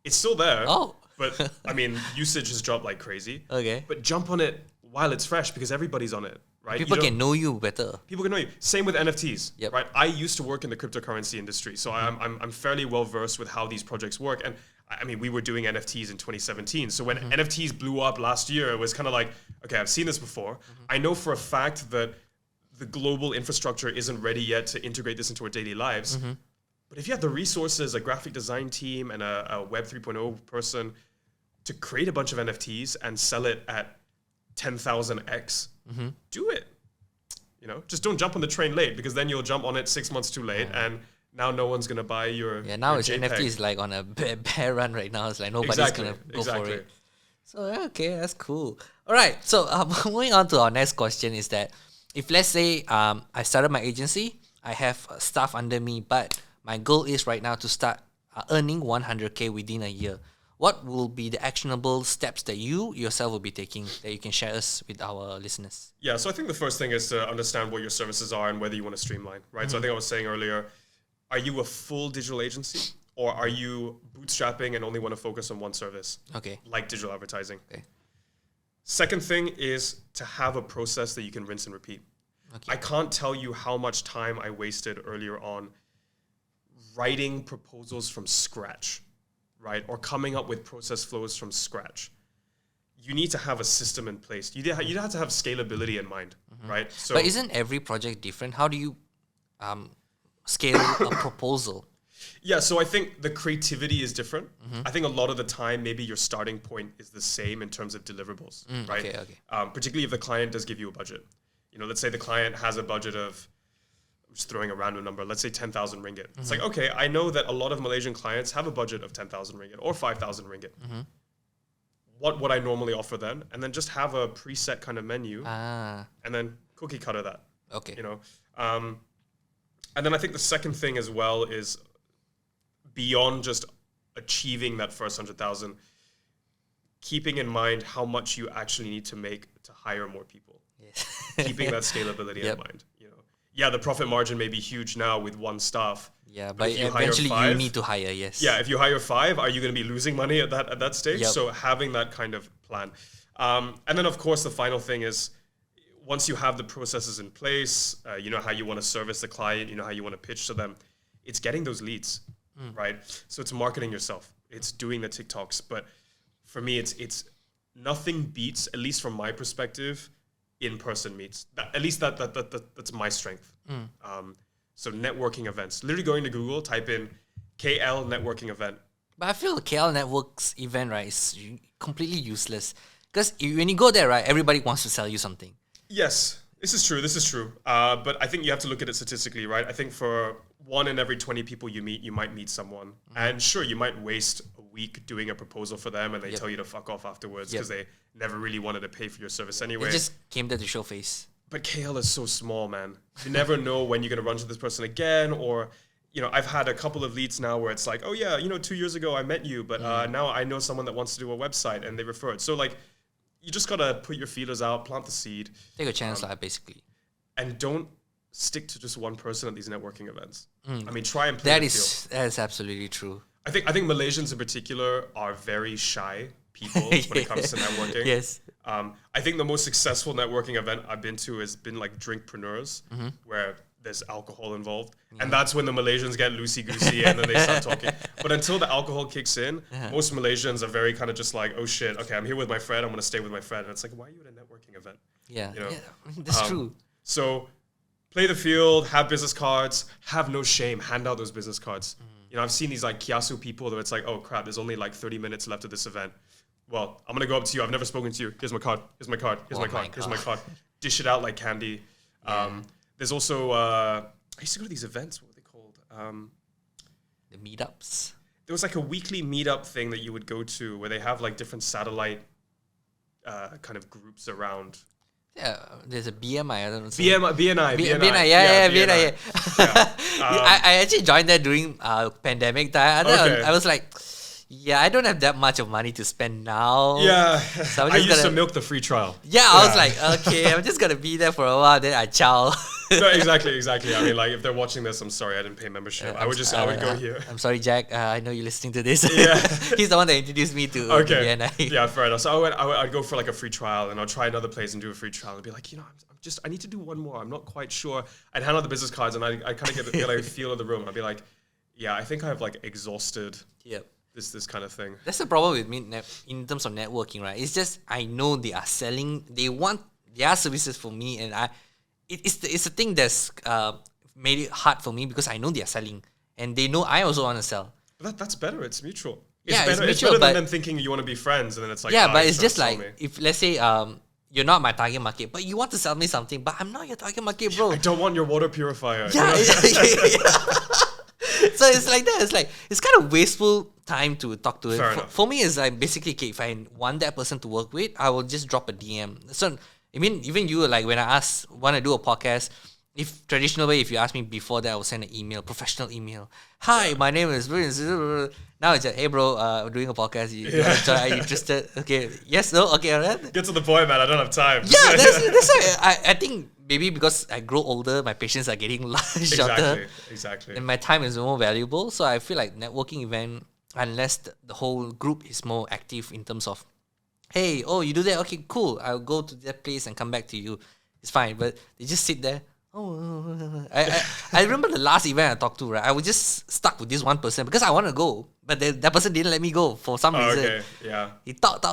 It's still there. Oh. But I mean, usage has dropped like crazy. Okay. But jump on it while it's fresh because everybody's on it, right? People can know you better. People can know you. Same with NFTs, right? I used to work in the cryptocurrency industry, so I'm fairly well versed with how these projects work. And I mean, we were doing NFTs in 2017. So when NFTs blew up last year, it was kind of like, okay, I've seen this before. I know for a fact that the global infrastructure isn't ready yet to integrate this into our daily lives. But if you have the resources, a graphic design team and a Web 3.0 person to create a bunch of NFTs and sell it at 10,000x, do it. You know, just don't jump on the train late, because then you'll jump on it 6 months too late and now no one's gonna buy your now your it's JPEG. NFT is like on a bear run right now. It's like nobody's gonna go for it. So okay, that's cool. All right, so moving on to our next question is that if let's say I started my agency, I have staff under me, but my goal is right now to start earning 100K within a year. What will be the actionable steps that you yourself will be taking that you can share us with our listeners? Yeah, so I think the first thing is to understand what your services are and whether you want to streamline, right? So I think I was saying earlier, are you a full digital agency, or are you bootstrapping and only want to focus on one service? Okay. Like digital advertising. Okay. Second thing is to have a process that you can rinse and repeat. Okay. I can't tell you how much time I wasted earlier on writing proposals from scratch, right? Or coming up with process flows from scratch. You need to have a system in place. You have to have scalability in mind, right? So, but isn't every project different? How do you scale a proposal? Yeah, so I think the creativity is different. I think a lot of the time, maybe your starting point is the same in terms of deliverables, right? Okay. Particularly if the client does give you a budget. You know, let's say the client has a budget of, I'm just throwing a random number, let's say 10,000 ringgit. It's like, okay, I know that a lot of Malaysian clients have a budget of 10,000 ringgit or 5,000 ringgit. What would I normally offer then? And then just have a preset kind of menu and then cookie cutter that. Okay. You know, and then I think the second thing as well is beyond just achieving that first 100,000, keeping in mind how much you actually need to make to hire more people. Yes. Keeping that scalability Yep. in mind. You know, yeah, the profit margin may be huge now with one staff. Yeah, but if you hire eventually you five- need to hire. Yes. Yeah, if you hire 5, are you going to be losing money at that stage? Yep. So having that kind of plan, and then of course the final thing is once you have the processes in place, you know how you want to service the client, you know how you want to pitch to them. It's getting those leads, right? So it's marketing yourself, it's doing the TikToks. But for me, it's nothing beats, at least from my perspective, in-person meets. At least that's my strength. So networking events. Literally going to Google, type in KL networking event. But I feel the KL Networks event, right, is completely useless. Because when you go there, right, everybody wants to sell you something. Yes, this is true. This is true. But I think you have to look at it statistically, right? I think for 1 in every 20 people you meet, you might meet someone. And sure, you might waste a week doing a proposal for them and they tell you to fuck off afterwards because they never really wanted to pay for your service anyway. They just came there to show face. But KL is so small, man. You never know when you're going to run into this person again. Or, you know, I've had a couple of leads now where it's like, oh yeah, you know, 2 years ago I met you, but now I know someone that wants to do a website and they referred. So like, you just got to put your feelers out, plant the seed. Take a chance, basically. And don't stick to just one person at these networking events. I mean, try and play That the is absolutely true. I think Malaysians in particular are very shy people when it comes to networking. Yes. I think the most successful networking event I've been to has been like Drinkpreneurs, where there's alcohol involved. And that's when the Malaysians get loosey-goosey and then they start talking. But until the alcohol kicks in, most Malaysians are very kind of just like, oh shit, okay, I'm here with my friend, I'm going to stay with my friend. And it's like, why are you at a networking event? Yeah, You know? that's true. So play the field, have business cards, have no shame, hand out those business cards. You know, I've seen these like kiasu people that it's like, oh crap, there's only like 30 minutes left of this event. Well, I'm going to go up to you. I've never spoken to you. Here's my card. Here's my card. Here's my card. Here's my card. Dish it out like candy. There's also, I used to go to these events. What were they called? The meetups. There was like a weekly meetup thing that you would go to where they have like different satellite kind of groups around. Yeah, there's a BMI. I don't know. BNI. BNI, yeah, BNI. I actually joined that during pandemic time. I was like, yeah, I don't have that much of money to spend now. Yeah, So I used to milk the free trial. Yeah, I was like, okay, I'm just gonna be there for a while, then I chow. No, exactly. I mean, like, if they're watching this, I'm sorry, I didn't pay membership. I would go here. I'm sorry, Jack. I know you're listening to this. Yeah. He's the one that introduced me to BNI. Yeah, fair enough. So I'd go for like a free trial, and I'll try another place and do a free trial, and be like, you know, I need to do one more. I'm not quite sure. I'd hand out the business cards, and I kind of get like a feel of the room. I'd be like, yeah, I think I've like exhausted. Yep. This kind of thing. That's the problem with me in terms of networking, right? It's just I know they are selling. They want their services for me, and it's a thing that's made it hard for me because I know they are selling, and they know I also want to sell. But that's better. It's mutual. It's It's better than them thinking you want to be friends, and then it's like, but it's just like if let's say you're not my target market, but you want to sell me something, but I'm not your target market, bro. I don't want your water purifier. Yeah. So it's like that. It's like it's kind of wasteful time to talk to it. For me, it's like basically, okay, if I want that person to work with, I will just drop a DM. So I mean, even you, like when I want to do a podcast, if traditional way, if you ask me before that, I will send an email, professional email. Hi, my name is. Now it's like, hey bro, we're doing a podcast. Are you interested? Okay, yes, no, okay, alright. Get to the point, man. I don't have time. Yeah, that's why I think maybe because I grow older, my patience are getting shorter. Exactly. And my time is more valuable. So I feel like networking event, unless the whole group is more active in terms of, hey, oh, you do that? Okay, cool. I'll go to that place and come back to you. It's fine. But they just sit there. I remember the last event I talked to, right? I was just stuck with this one person because I want to go. But that person didn't let me go for some reason. Okay, yeah. He talk.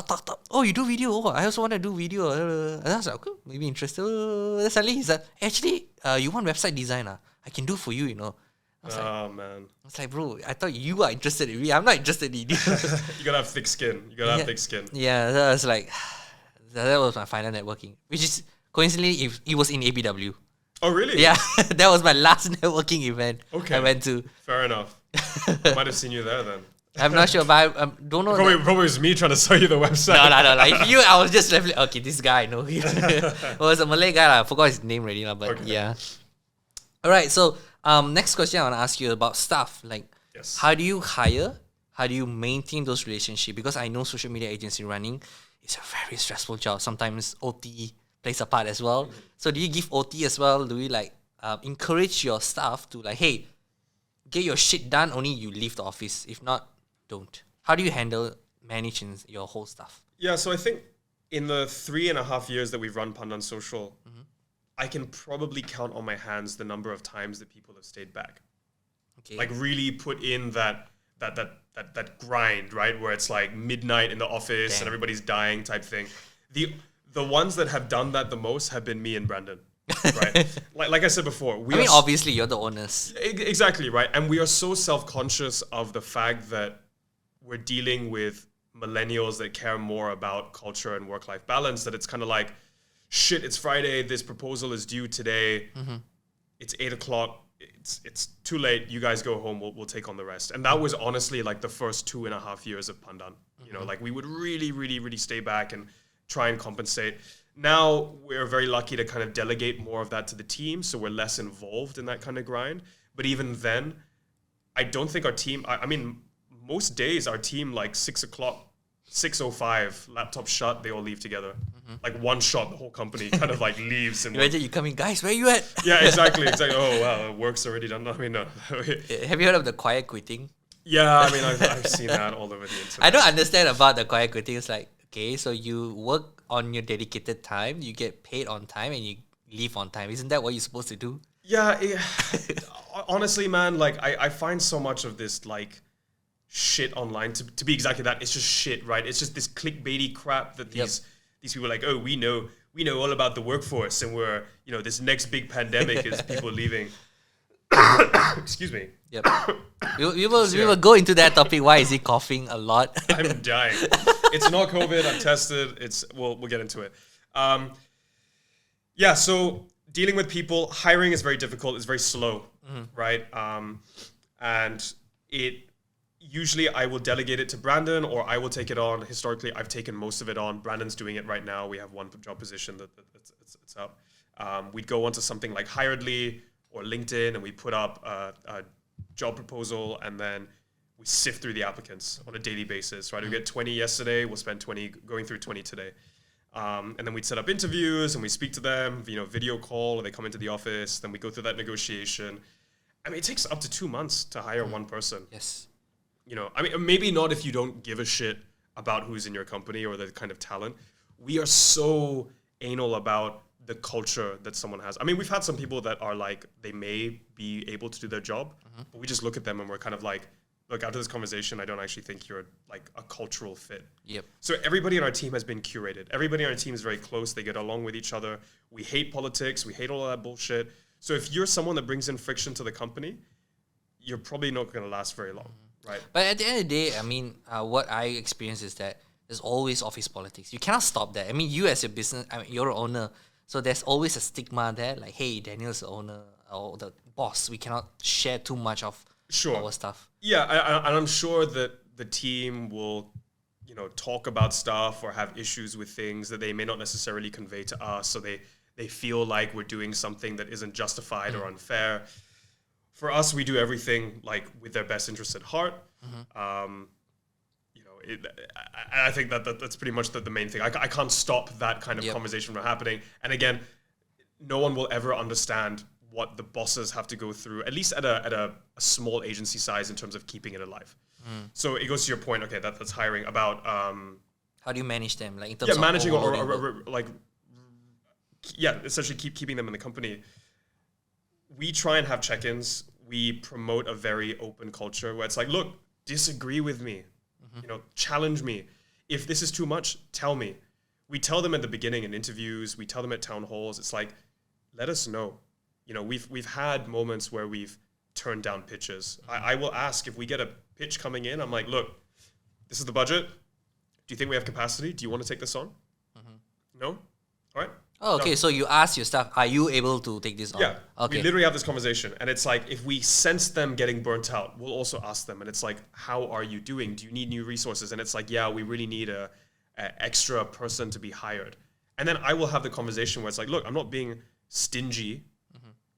Oh, you do video? Oh, I also want to do video. And I was like, okay, maybe interested. Then suddenly he's like, actually, you want website designer? I can do for you, you know. Man. I was like, bro, I thought you are interested in me. I'm not interested in you. You gotta have thick skin. Yeah, that was like, that was my final networking. Which is, coincidentally, it was in ABW. Oh, really? Yeah, that was my last networking event I went to. Fair enough. I might have seen you there then. I'm not sure, but I don't know. Probably was me trying to sell you the website. No. Like you, I was just left like, okay, this guy, I know him. It was a Malay guy. I forgot his name already, but Okay. yeah. All right, so next question I want to ask you about staff. Like, Yes. how do you hire? How do you maintain those relationships? Because I know social media agency running is a very stressful job. Sometimes OT plays a part as well. Mm-hmm. So do you give OT as well? Do you like encourage your staff to like, hey, get your shit done, only you leave the office. If not, don't. How do you handle managing your whole staff? Yeah, so I think in the 3.5 years that we've run Pandan Social, I can probably count on my hands the number of times that people have stayed back. Okay. Like really put in that grind, right? Where it's like midnight in the office Damn. and everybody's dying type thing. The ones that have done that the most have been me and Brandon. Right? like I said before, Obviously you're the owners. Exactly, right? And we are so self-conscious of the fact that we're dealing with millennials that care more about culture and work-life balance, that it's kind of like, shit, it's Friday, this proposal is due today, it's 8 o'clock, it's too late, you guys go home, we'll take on the rest. And that was honestly like the first 2.5 years of Pandan. You know, like we would really, really, really stay back and try and compensate. Now we're very lucky to kind of delegate more of that to the team, so we're less involved in that kind of grind. But even then, I don't think our team, I mean, most days our team like 6 o'clock, 6:05, laptop shut, they all leave together. Like one shot, the whole company kind of like leaves. And Imagine you come in, guys, where you at? yeah, exactly. Oh, wow, work's already done. I mean, no. Have you heard of the quiet quitting? Yeah, I mean, I've seen that all over the internet. I don't understand about the quiet quitting. It's like, okay, so you work on your dedicated time, you get paid on time, and you leave on time. Isn't that what you're supposed to do? Yeah, honestly, man, like I find so much of this like shit online to be exactly that. It's just shit, right? It's just this clickbaity crap that these people are like, oh, we know all about the workforce, and we're, you know, this next big pandemic is people leaving. Excuse me. Yep. We will go into that topic. Why is he coughing a lot? I'm dying. It's not COVID. I'm tested. We'll get into it. Yeah. So dealing with people, hiring is very difficult. It's very slow, right? And usually I will delegate it to Brandon, or I will take it on. Historically, I've taken most of it on. Brandon's doing it right now. We have one job position that's up. We'd go onto something like Hiredly or LinkedIn, and we put up a job proposal, and then we sift through the applicants on a daily basis, right? We get 20 yesterday, we'll spend 20 going through 20 today. And then we'd set up interviews, and we speak to them, you know, video call, or they come into the office, then we go through that negotiation. I mean, it takes up to 2 months to hire one person. Yes. You know, I mean, maybe not if you don't give a shit about who's in your company or the kind of talent. We are so anal about the culture that someone has. I mean, we've had some people that are like, they may be able to do their job, but we just look at them and we're kind of like, look, after this conversation, I don't actually think you're like a cultural fit. Yep. So everybody on our team has been curated. Everybody on our team is very close. They get along with each other. We hate politics. We hate all of that bullshit. So if you're someone that brings in friction to the company, you're probably not going to last very long, right? But at the end of the day, I mean, what I experience is that there's always office politics. You cannot stop that. I mean, you as a business, I mean, you're an owner, so there's always a stigma there. Like, hey, Daniel's the owner or the boss. We cannot share too much of our stuff. Yeah, and I'm sure that the team will, you know, talk about stuff or have issues with things that they may not necessarily convey to us, so they feel like we're doing something that isn't justified or unfair. For us, we do everything like with their best interest at heart. You know, I think that's pretty much the main thing. I can't stop that kind of conversation from happening. And again, no one will ever understand what the bosses have to go through, at least at a small agency size, in terms of keeping it alive. So it goes to your point. Okay, that's hiring about. How do you manage them? Like in terms of managing overloading essentially keeping them in the company. We try and have check-ins. We promote a very open culture where it's like, look, disagree with me, you know, challenge me. If this is too much, tell me. We tell them at the beginning in interviews. We tell them at town halls. It's like, let us know. You know, we've had moments where we've turned down pitches. I will ask if we get a pitch coming in. I'm like, look, this is the budget. Do you think we have capacity? Do you want to take this on? No? All right. Oh, okay. So you ask your staff, are you able to take this on? Yeah, Okay. we literally have this conversation, and it's like if we sense them getting burnt out, we'll also ask them, and it's like, how are you doing? Do you need new resources? And it's like, yeah, we really need a extra person to be hired. And then I will have the conversation where it's like, look, I'm not being stingy.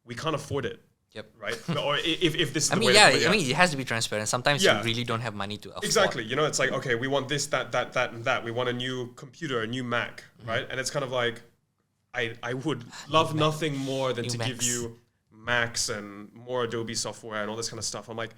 We can't afford it. Yep. Right? Or if this is I the mean, way yeah, to put it, I mean, it has to be transparent. Sometimes Yeah. you really don't have money to afford. Exactly. You know, it's like, okay, we want this, that, and that. We want a new computer, a new Mac, right? And it's kind of like, I would love nothing more than New to give Macs. you Macs and more Adobe software and all this kind of stuff. I'm like,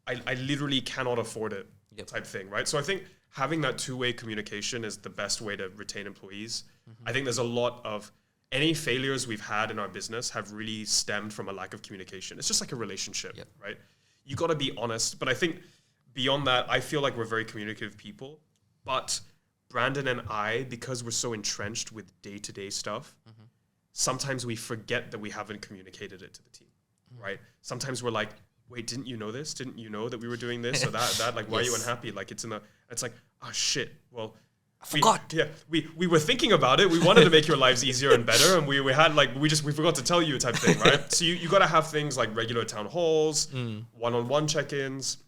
I literally cannot afford it Yep. type thing, right? So I think having that two-way communication is the best way to retain employees. I think there's a lot of any failures we've had in our business have really stemmed from a lack of communication. It's just like a relationship, Yep. right? You got to be honest. But I think beyond that, I feel like we're very communicative people. But Brandon and I, because we're so entrenched with day-to-day stuff, sometimes we forget that we haven't communicated it to the team, right? Sometimes we're like, wait, didn't you know this? Didn't you know that we were doing this or that? Like, why are you Yes. unhappy? Like, it's like, oh shit. Well, I forgot. We were thinking about it. We wanted to make your lives easier and better, and we had like we forgot to tell you type thing, right? So you got to have things like regular town halls, one-on-one check-ins.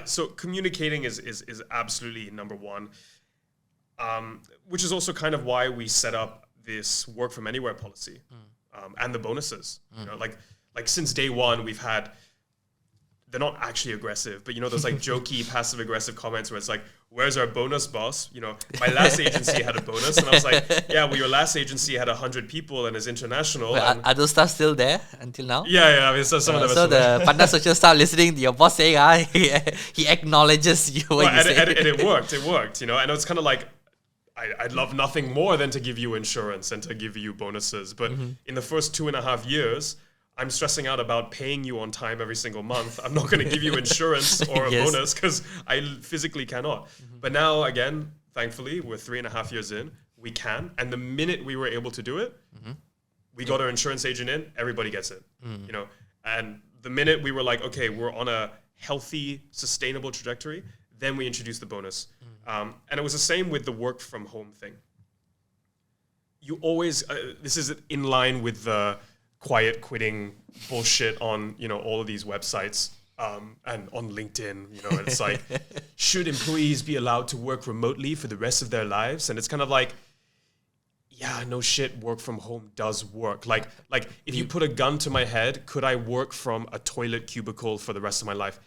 So communicating is absolutely number one. Which is also kind of why we set up this work from anywhere policy, and the bonuses. You know, like since day one, we've had. They're not actually aggressive, but you know those like jokey, passive aggressive comments where it's like, "Where's our bonus, boss?" You know, my last agency had a bonus, and I was like, "Yeah, well, your last agency had 100 people and is international." Wait, and are those stuff still there until now? yeah. I mean, so some of them. So the Panda Social staff listening to your boss saying, he acknowledges you when you say and it worked. It worked. You know, and it's kind of like. I'd love nothing more than to give you insurance and to give you bonuses. But in the first 2.5 years, I'm stressing out about paying you on time every single month. I'm not going to give you insurance or a Yes. bonus because I physically cannot. But now, again, thankfully, we're 3.5 years in. We can. And the minute we were able to do it, we got our insurance agent in. Everybody gets it. You know. And the minute we were like, okay, we're on a healthy, sustainable trajectory, then we introduced the bonus. And it was the same with the work from home thing. You always, this is in line with the quiet quitting bullshit on, you know, all of these websites and on LinkedIn, you know, it's like, should employees be allowed to work remotely for the rest of their lives? And it's kind of like, yeah, no shit, work from home does work. Like if you put a gun to my head, could I work from a toilet cubicle for the rest of my life?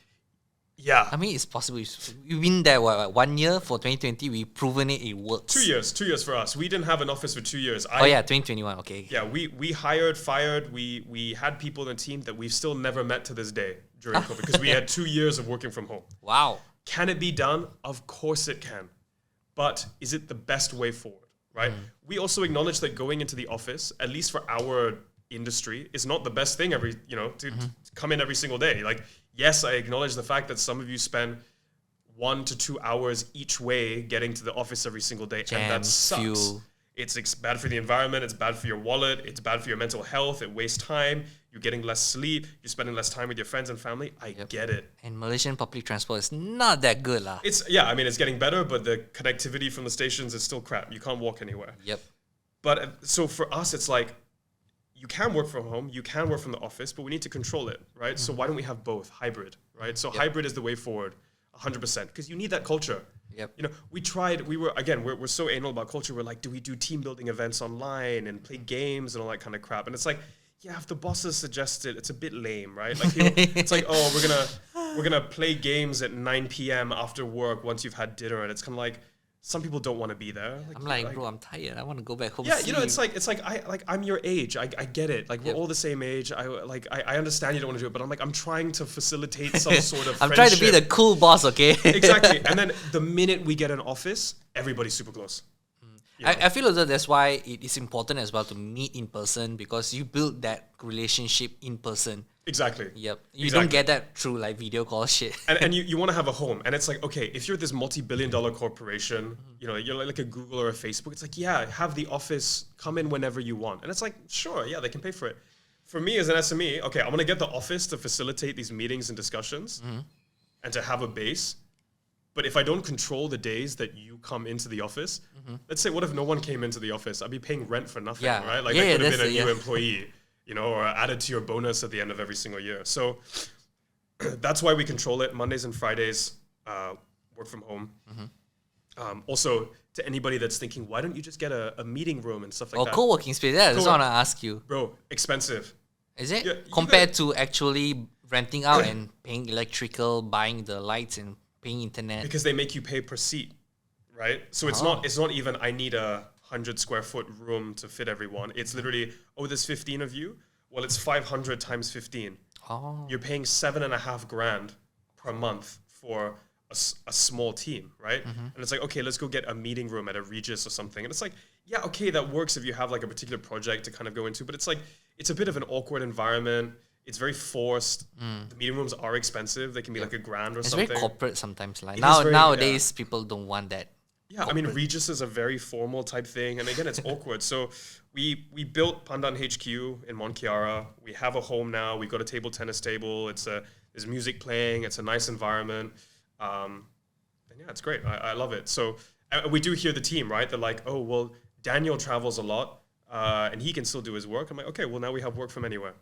Yeah. I mean, it's possible. We've been there, what, 1 year for 2020. We've proven it works. 2 years. 2 years for us. We didn't have an office for 2 years. 2021, okay. Yeah, we hired, fired. We had people in the team that we've still never met to this day during COVID because we had 2 years of working from home. Wow. Can it be done? Of course it can. But is it the best way forward, right? We also acknowledge that going into the office, at least for our industry, is not the best thing to come in every single day. Like, yes, I acknowledge the fact that some of you spend 1 to 2 hours each way getting to the office every single day, and that Jams, sucks. fuel. It's bad for the environment, it's bad for your wallet, it's bad for your mental health, it wastes time, you're getting less sleep, you're spending less time with your friends and family. I get it. And Malaysian public transport is not that good, lah. It's getting better, but the connectivity from the stations is still crap. You can't walk anywhere. Yep. But so for us, it's like, you can work from home, you can work from the office, but we need to control it, right? So why don't we have both? Hybrid, right? So hybrid is the way forward, 100%, because you need that culture. Yep. You know, we're so anal about culture. We're like, do we do team building events online and play games and all that kind of crap? And it's like, yeah, if the bosses suggest it, it's a bit lame, right? Like, it's like, oh, we're gonna play games at 9 p.m. after work once you've had dinner, and it's kind of like, some people don't want to be there. I'm like, bro, I'm tired. I want to go back home. Yeah, you know, it's like I'm your age. I get it. Like, we're all the same age. I understand you don't want to do it, but I'm trying to facilitate some sort of I'm friendship. trying to be the cool boss, okay? Exactly. And then the minute we get an office, everybody's super close. You know? I feel as though that's why it is important as well to meet in person, because you build that relationship in person. Exactly. Yep. You Exactly. don't get that through like video call shit. And you want to have a home. And it's like, okay, if you're this multi-billion-dollar corporation, you know, you're like a Google or a Facebook, it's like, yeah, have the office come in whenever you want. And it's like, sure, yeah, they can pay for it. For me as an SME, okay, I'm going to get the office to facilitate these meetings and discussions and to have a base. But if I don't control the days that you come into the office, let's say, what if no one came into the office? I'd be paying rent for nothing, right? Like, that could have been a new employee, or added to your bonus at the end of every single year. So that's why we control it. Mondays and Fridays, work from home. Also, to anybody that's thinking, why don't you just get a meeting room and stuff like that? Or co-working space, that's what I want to ask you. Bro, expensive. Is it? Yeah, compared to actually renting out and paying electrical, buying the lights and paying internet? Because they make you pay per seat, right? So it's not even, I need a 100 square foot room to fit everyone. It's literally, there's 15 of you. Well, it's 500 times 15. You're paying $7,500 per month for a small team, right? And it's like, okay, let's go get a meeting room at a Regis or something. And it's like, yeah, okay, that works if you have like a particular project to kind of go into, but it's like, it's a bit of an awkward environment. It's very forced. The meeting rooms are expensive. They can be like $1,000 or something. It's very corporate sometimes. Like nowadays, people don't want that. Yeah, corporate. I mean, Regis is a very formal type thing. And again, it's awkward. So we built Pandan HQ in Mont Kiara. We have a home now. We've got a table tennis table. There's music playing. It's a nice environment. And yeah, it's great. I love it. So we do hear the team, right? They're like, oh, well, Daniel travels a lot and he can still do his work. I'm like, okay, well, now we have work from anywhere.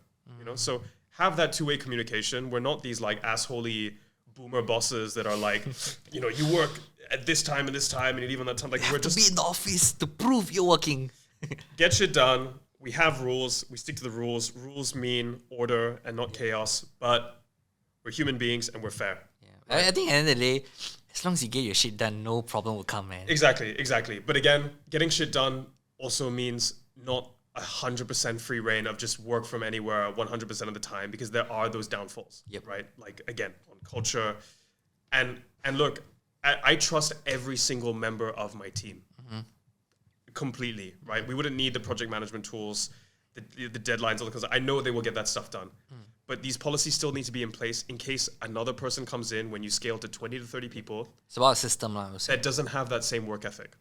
So have that two-way communication. We're not these like assholey boomer bosses that are like, you work at this time and this time and you leave on that time. Like, we're just be in the office to prove you're working. Get shit done. We have rules. We stick to the rules. Rules mean order and not chaos. But we're human beings and we're fair. Yeah. Right? I think at the end of the day, as long as you get your shit done, no problem will come, man. Exactly. But again, getting shit done also means not 100% free reign of just work from anywhere 100% of the time, because there are those downfalls, right? Like, again, on culture. And look, I trust every single member of my team completely, right? We wouldn't need the project management tools, the deadlines, because I know they will get that stuff done. But these policies still need to be in place in case another person comes in when you scale to 20 to 30 people. It's about a system that doesn't have that same work ethic.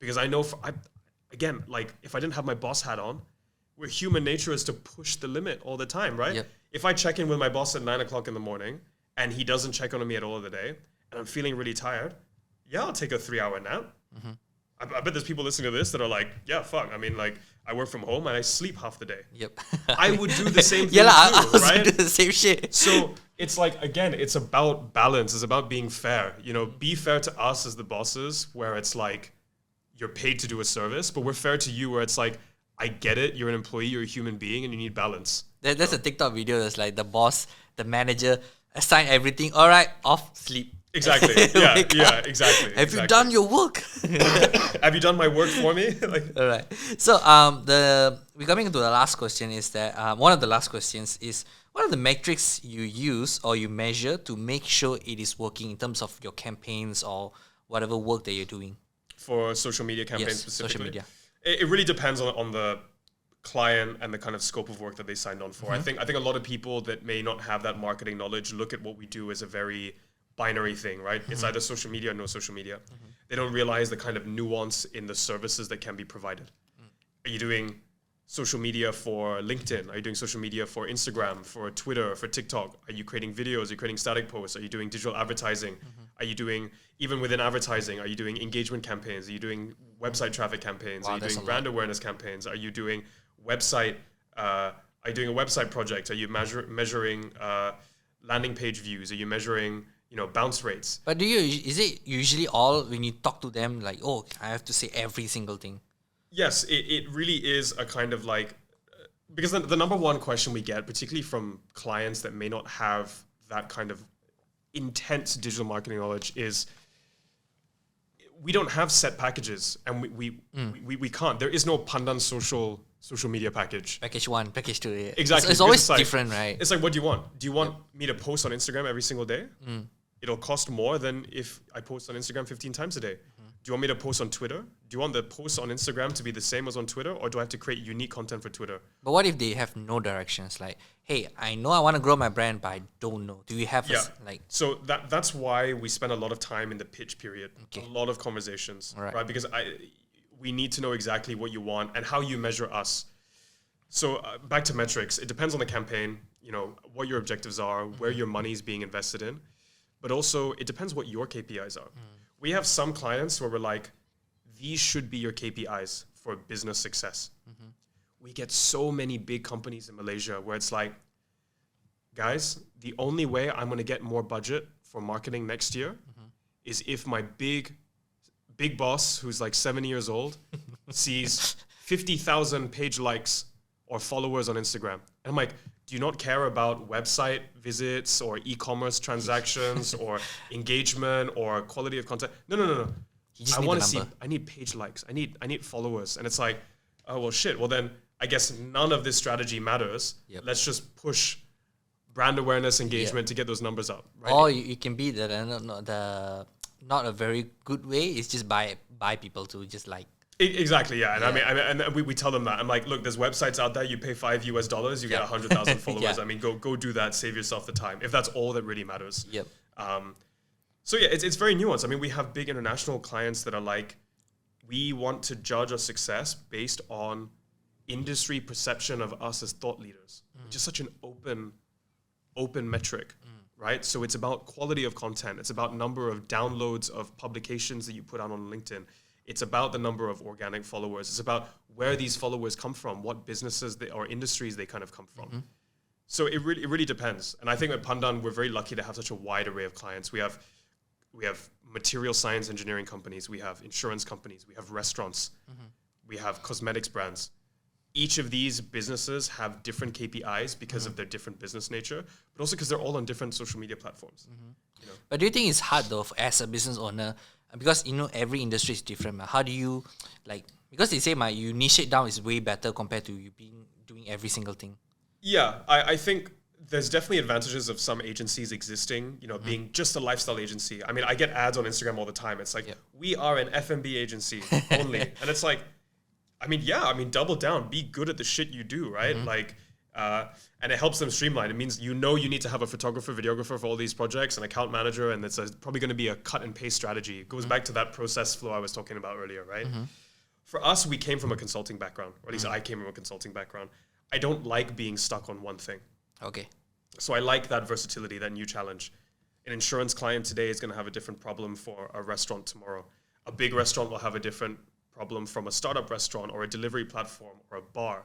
Because I know, again, like, if I didn't have my boss hat on, where human nature is to push the limit all the time, right? If I check in with my boss at 9 o'clock in the morning and he doesn't check on me at all of the day and I'm feeling really tired, I'll take a 3-hour nap. I bet there's people listening to this that are like, yeah, fuck. I mean, like, I work from home and I sleep half the day. I would do the same thing too, I was right? do the same shit. So it's like, again, it's about balance. It's about being fair. Be fair to us as the bosses, where it's like, you're paid to do a service, but we're fair to you where it's like, I get it. You're an employee, you're a human being, and you need balance. There's a TikTok video that's like the boss, the manager, assign everything. All right, off, sleep. Exactly. Yeah, exactly. Have you done your work? Have you done my work for me? All right. So we're coming to the last question is that one of the last questions is, what are the metrics you use or you measure to make sure it is working in terms of your campaigns or whatever work that you're doing? For social media campaigns specifically? Social media. It really depends on the client and the kind of scope of work that they signed on for. I think a lot of people that may not have that marketing knowledge look at what we do as a very binary thing, right? It's either social media or no social media. They don't realize the kind of nuance in the services that can be provided. Are you doing social media for LinkedIn? Are you doing social media for Instagram, for Twitter, for TikTok? Are you creating videos? Are you creating static posts? Are you doing digital advertising? Are you doing, even within advertising, are you doing engagement campaigns? Are you doing website traffic campaigns? Are you doing brand awareness campaigns? Are you doing website, are you doing a website project? Are you measuring landing page views? Are you measuring bounce rates? But is it usually all when you talk to them like, oh, I have to say every single thing? Yes, it really is a kind of like, because the number one question we get, particularly from clients that may not have that kind of intense digital marketing knowledge, is we don't have set packages, and we can't. There is no Pandan social media package. Package 1, package 2. Yeah. Exactly. It's always different, right? It's like, what do you want? Do you want me to post on Instagram every single day? It'll cost more than if I post on Instagram 15 times a day. Do you want me to post on Twitter? Do you want the posts on Instagram to be the same as on Twitter, or do I have to create unique content for Twitter? But what if they have no directions? Like, hey, I know I want to grow my brand, but I don't know. Do you have So that's why we spend a lot of time in the pitch period. A lot of conversations, right? Because we need to know exactly what you want and how you measure us. So back to metrics, it depends on the campaign, what your objectives are, where your money is being invested in. but also it depends what your KPIs are. We have some clients where we're like, these should be your KPIs for business success. We get so many big companies in Malaysia where it's like, guys, the only way I'm going to get more budget for marketing next year is if my big boss, who's like 70 years old, sees 50,000 page likes or followers on Instagram. And I'm like, do you not care about website visits or e-commerce transactions or engagement or quality of content? No. I want to see, I need page likes. I need followers. And it's like, oh, well, shit. Well, then I guess none of this strategy matters. Let's just push brand awareness, engagement to get those numbers up. Right? Or you can be not a very good way. It's just buy people to just like. Exactly, yeah. And I mean, we tell them that. I'm like, look, there's websites out there. You pay $5, you get 100,000 followers. I mean, go do that. Save yourself the time. If that's all that really matters. So yeah, it's very nuanced. I mean, we have big international clients that are like, we want to judge our success based on industry perception of us as thought leaders, which is such an open metric, right? So it's about quality of content. It's about number of downloads of publications that you put out on LinkedIn. It's about the number of organic followers. It's about where these followers come from, what businesses or industries they kind of come from. So it really depends. And I think at Pandan, we're very lucky to have such a wide array of clients. We have material science engineering companies. We have insurance companies. We have restaurants. We have cosmetics brands. Each of these businesses have different KPIs because of their different business nature, but also because they're all on different social media platforms. You know? But do you think it's hard though as a business owner, because every industry is different. How do you because they say you niche it down is way better compared to you doing every single thing. Yeah, I think there's definitely advantages of some agencies existing, being just a lifestyle agency. I mean, I get ads on Instagram all the time. It's like, we are an F&B agency only. And it's like, double down, be good at the shit you do, right? And it helps them streamline. It means you need to have a photographer, videographer for all these projects, an account manager, and it's probably going to be a cut and paste strategy. It goes back to that process flow I was talking about earlier, right? For us, we came from a consulting background, or at least I came from a consulting background. I don't like being stuck on one thing. Okay. So I like that versatility, that new challenge. An insurance client today is going to have a different problem for a restaurant tomorrow. A big restaurant will have a different problem from a startup restaurant or a delivery platform or a bar.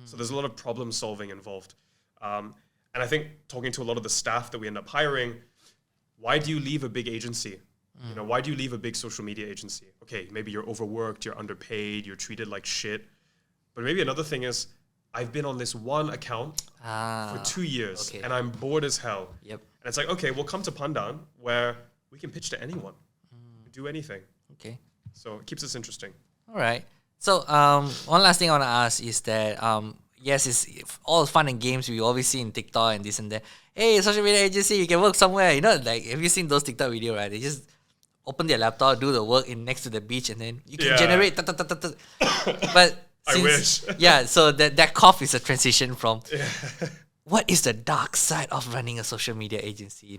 So there's a lot of problem solving involved. And I think talking to a lot of the staff that we end up hiring, why do you leave a big agency? Why do you leave a big social media agency? Okay, maybe you're overworked, you're underpaid, you're treated like shit. But maybe another thing is, I've been on this one account for 2 years and I'm bored as hell. And it's like, okay, we'll come to Pandan where we can pitch to anyone, do anything. Okay. So it keeps us interesting. All right. So one last thing I want to ask is that, yes, it's all fun and games we always see in TikTok and this and that. Hey, social media agency, you can work somewhere. Have you seen those TikTok videos, right? They just open their laptop, do the work next to the beach, and then you can generate. But I wish. So that cough is a transition from what is the dark side of running a social media agency?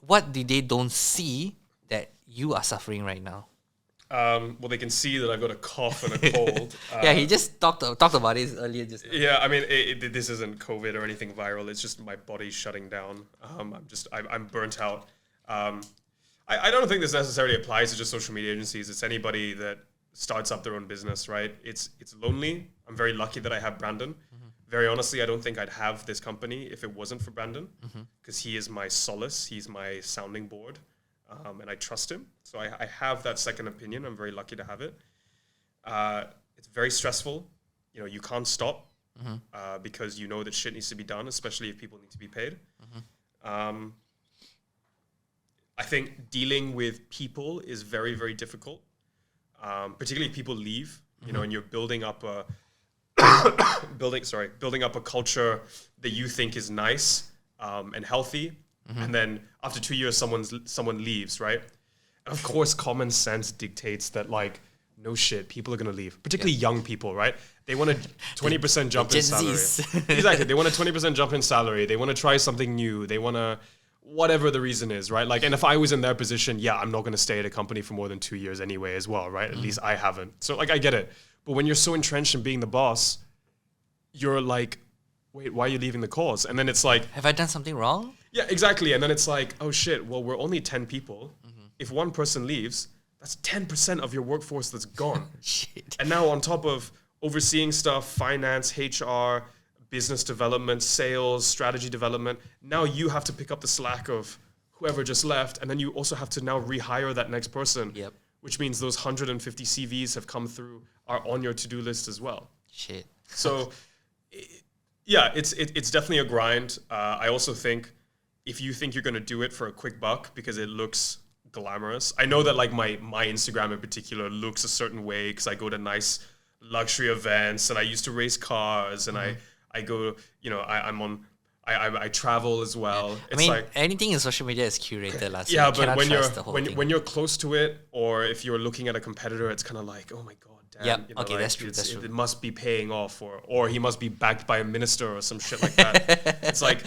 What do they don't see that you are suffering right now? Well, they can see that I've got a cough and a cold. He just talked about it earlier just now. Yeah, I mean, this isn't COVID or anything viral. It's just my body shutting down. I'm burnt out. I don't think this necessarily applies to just social media agencies. It's anybody that starts up their own business, right? It's lonely. I'm very lucky that I have Brandon. Very honestly, I don't think I'd have this company if it wasn't for Brandon, because he is my solace. He's my sounding board, and I trust him. So I have that second opinion. I'm very lucky to have it. It's very stressful. You can't stop because you know that shit needs to be done, especially if people need to be paid. I think dealing with people is very, very difficult. Particularly if people leave, and you're building up a culture that you think is nice and healthy, and then after 2 years, someone leaves, right? And of course, common sense dictates that no shit, people are gonna leave, particularly young people, right? They want a 20% jump in salary. Exactly, they want a 20% jump in salary. They want to try something new. They want to. Whatever the reason is, right? And if I was in their position, I'm not going to stay at a company for more than 2 years anyway as well, right? At least I haven't. So I get it. But when you're so entrenched in being the boss, you're like, wait, why are you leaving the cause? And then it's like... Have I done something wrong? Yeah, exactly. And then it's like, oh shit, well, we're only 10 people. If one person leaves, that's 10% of your workforce that's gone. Shit. And now on top of overseeing stuff, finance, HR, business development, sales, strategy development, now you have to pick up the slack of whoever just left. And then you also have to now rehire that next person. Yep. Which means those 150 CVs have come through, are on your to-do list as well. Shit. So, yeah, it's definitely a grind. I also think if you think you're going to do it for a quick buck because it looks glamorous. I know that like my Instagram in particular looks a certain way because I go to nice luxury events and I used to race cars and I go, you know, I travel as well. Yeah. It's I mean, like anything in social media is curated, so yeah, you but cannot when you're close to it, or if you're looking at a competitor, it's kind of like, oh my god, damn. Yep. You know, Okay, like, that's true. That's true. It must be paying off, or he must be backed by a minister or some shit like that. It's like,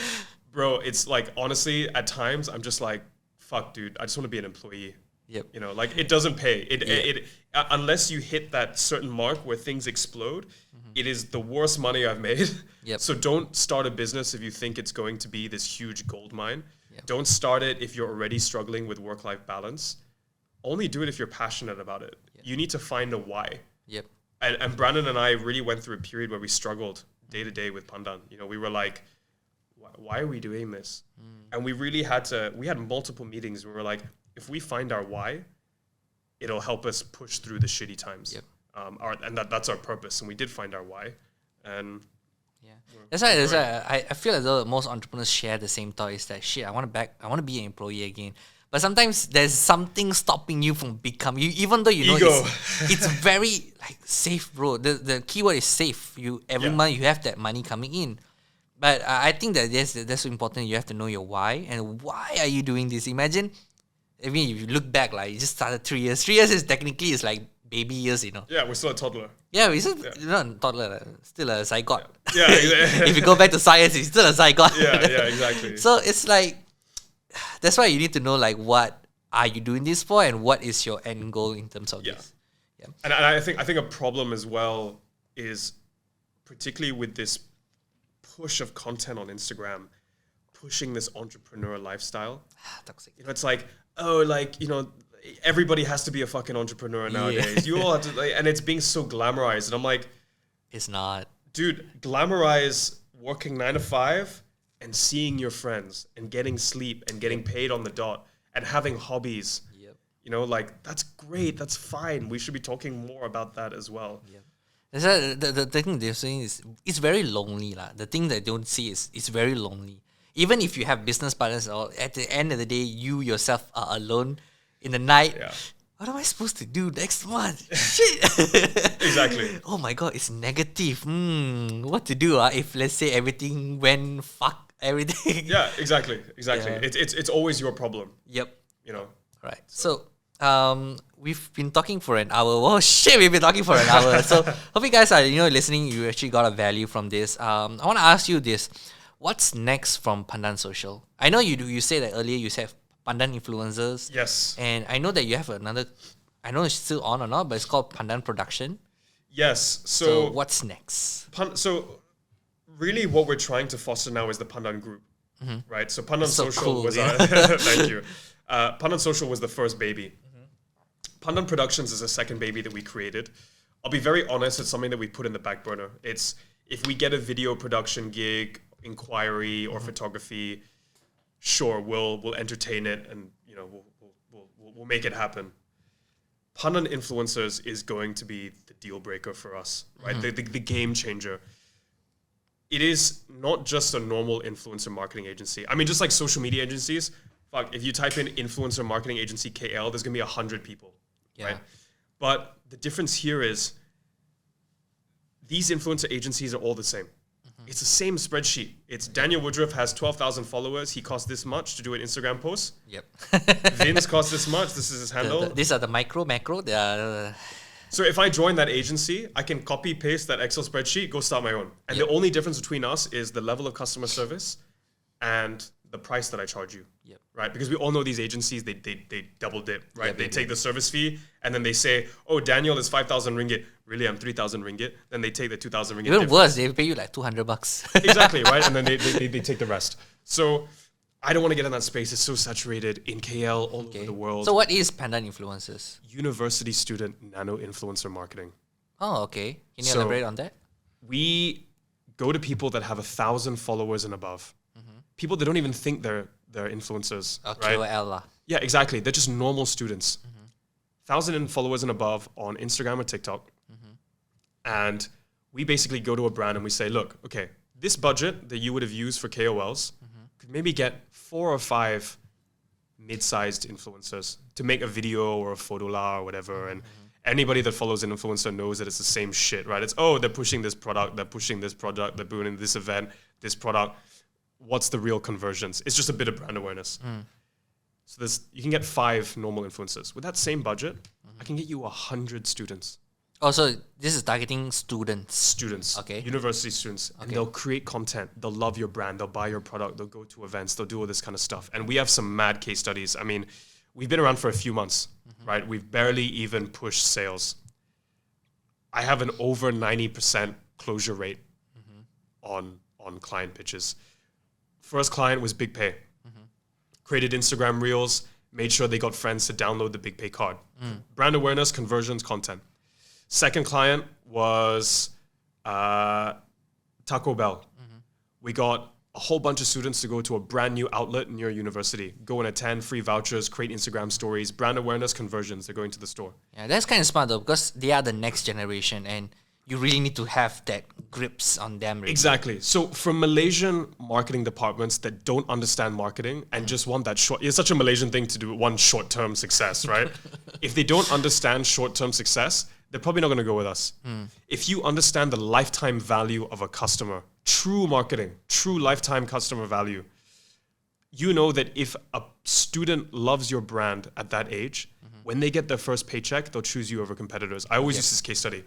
bro, it's like honestly, at times I'm just like, fuck, dude, I just want to be an employee. Yep. You know, like it doesn't pay. It unless you hit that certain mark where things explode, it is the worst money I've made. Yep. So don't start a business if you think it's going to be this huge gold mine. Yep. Don't start it if you're already struggling with work-life balance. Only do it if you're passionate about it. Yep. You need to find a why. Yep. And Brandon and I really went through a period where we struggled day to day with Pandan. You know, we were like, why are we doing this? And we really we had multiple meetings. We were like, if we find our why, it'll help us push through the shitty times. Yep. And that's our purpose. And we did find our why. And yeah, that's why I feel as though most entrepreneurs share the same thought. Is that shit? I want to be an employee again. But sometimes there's something stopping you from becoming you, even though you know Ego. it's very like safe, bro. The keyword is safe. Every month you have that money coming in. But I think that that's so important. You have to know your why and why are you doing this. Imagine, I mean, if you look back, like you just started 3 years. 3 years is technically is like baby years, you know. Yeah, we're still a toddler. Yeah, we're still not a toddler, still a zygote. Yeah, exactly. If you go back to science, it's still a zygote. Yeah, exactly. So it's like, that's why you need to know like what are you doing this for and what is your end goal in terms of this. Yeah. And I think a problem as well is particularly with this push of content on Instagram, pushing this entrepreneur lifestyle. Toxic. You know, it's like, oh, like, you know, everybody has to be a fucking entrepreneur nowadays. You all have to, like, and it's being so glamorized. And I'm like, it's not. Dude, glamorize working 9 to 5 and seeing your friends and getting sleep and getting paid on the dot and having hobbies. Yep. You know, like, that's great. That's fine. We should be talking more about that as well. Yep. That's why the thing they're saying is it's very lonely. The thing they don't see is it's very lonely. Even if you have business partners, or at the end of the day, you yourself are alone in the night. Yeah. What am I supposed to do next month? Shit. Exactly. Oh my god, it's negative. What to do if let's say everything went fuck everything? Yeah, exactly. Yeah. It's always your problem. Yep. You know. Right. So we've been talking for an hour. Oh shit, we've been talking for an hour. So hope you guys are listening. You actually got a value from this. I want to ask you this: what's next from Pandan Social? I know you said that earlier. You said Pandan Influencers. Yes. And I know that you have another. I know it's still on or not, but it's called Pandan Production. Yes. So what's next? So really, what we're trying to foster now is the Pandan Group, right? So Pandan So Social cool, was yeah. thank you. Pandan Social was the first baby. Pandan Productions is the second baby that we created. I'll be very honest, it's something that we put in the back burner. It's if we get a video production gig, inquiry, or photography, sure, we'll entertain it and we'll make it happen. Pandan Influencers is going to be the deal breaker for us, right? The game changer. It is not just a normal influencer marketing agency. I mean, just like social media agencies, fuck, if you type in influencer marketing agency KL, there's going to be 100 people, right? But the difference here is these influencer agencies are all the same. It's the same spreadsheet. It's Daniel Woodroof has 12,000 followers. He costs this much to do an Instagram post. Yep. Vince costs this much. This is his handle. These are the macro. So if I join that agency, I can copy paste that Excel spreadsheet, go start my own. And the only difference between us is the level of customer service and the price that I charge you. Yep. Right? Because we all know these agencies, they double dip, right? Yep, they yep, take the service fee and then they say, oh, Daniel is 5,000 ringgit. Really, I'm 3,000 ringgit. Then they take the 2,000 ringgit. Even worse, they pay you like $200. Exactly, right? And then they take the rest. So I don't want to get in that space. It's so saturated in KL, all over the world. So what is pandan influencers? University student nano influencer marketing. Oh, okay. Can you elaborate on that? We go to people that have 1,000 followers and above. People that don't even think they're influencers. Okay, right? KOL. Yeah, exactly. They're just normal students. 1,000 followers and above on Instagram or TikTok. And we basically go to a brand and we say, look, okay, this budget that you would have used for KOLs could maybe get 4 or 5 mid-sized influencers to make a video or a photo la or whatever. And anybody that follows an influencer knows that it's the same shit, right? It's, oh, they're pushing this product, they're pushing this product, they're doing this event, this product. What's the real conversions? It's just a bit of brand awareness. So you can get 5 normal influencers. With that same budget, I can get you 100 students. Oh, so this is targeting students. Students. Okay. University students. And they'll create content. They'll love your brand. They'll buy your product. They'll go to events. They'll do all this kind of stuff. And we have some mad case studies. I mean, we've been around for a few months, right? We've barely even pushed sales. I have an over 90% closure rate on client pitches. First client was Big Pay. Created Instagram Reels, made sure they got friends to download the Big Pay card. Brand awareness, conversions, content. Second client was Taco Bell. We got a whole bunch of students to go to a brand new outlet near university. Go and attend, free vouchers, create Instagram stories, brand awareness, conversions. They're going to the store. Yeah, that's kind of smart though, because they are the next generation and you really need to have that grips on them. Really. Exactly. So for Malaysian marketing departments that don't understand marketing and just want that short, it's such a Malaysian thing to do one short-term success, right? If they don't understand short-term success, they're probably not going to go with us. If you understand the lifetime value of a customer, true marketing, true lifetime customer value, you know that if a student loves your brand at that age, when they get their first paycheck, they'll choose you over competitors. I always use this case study.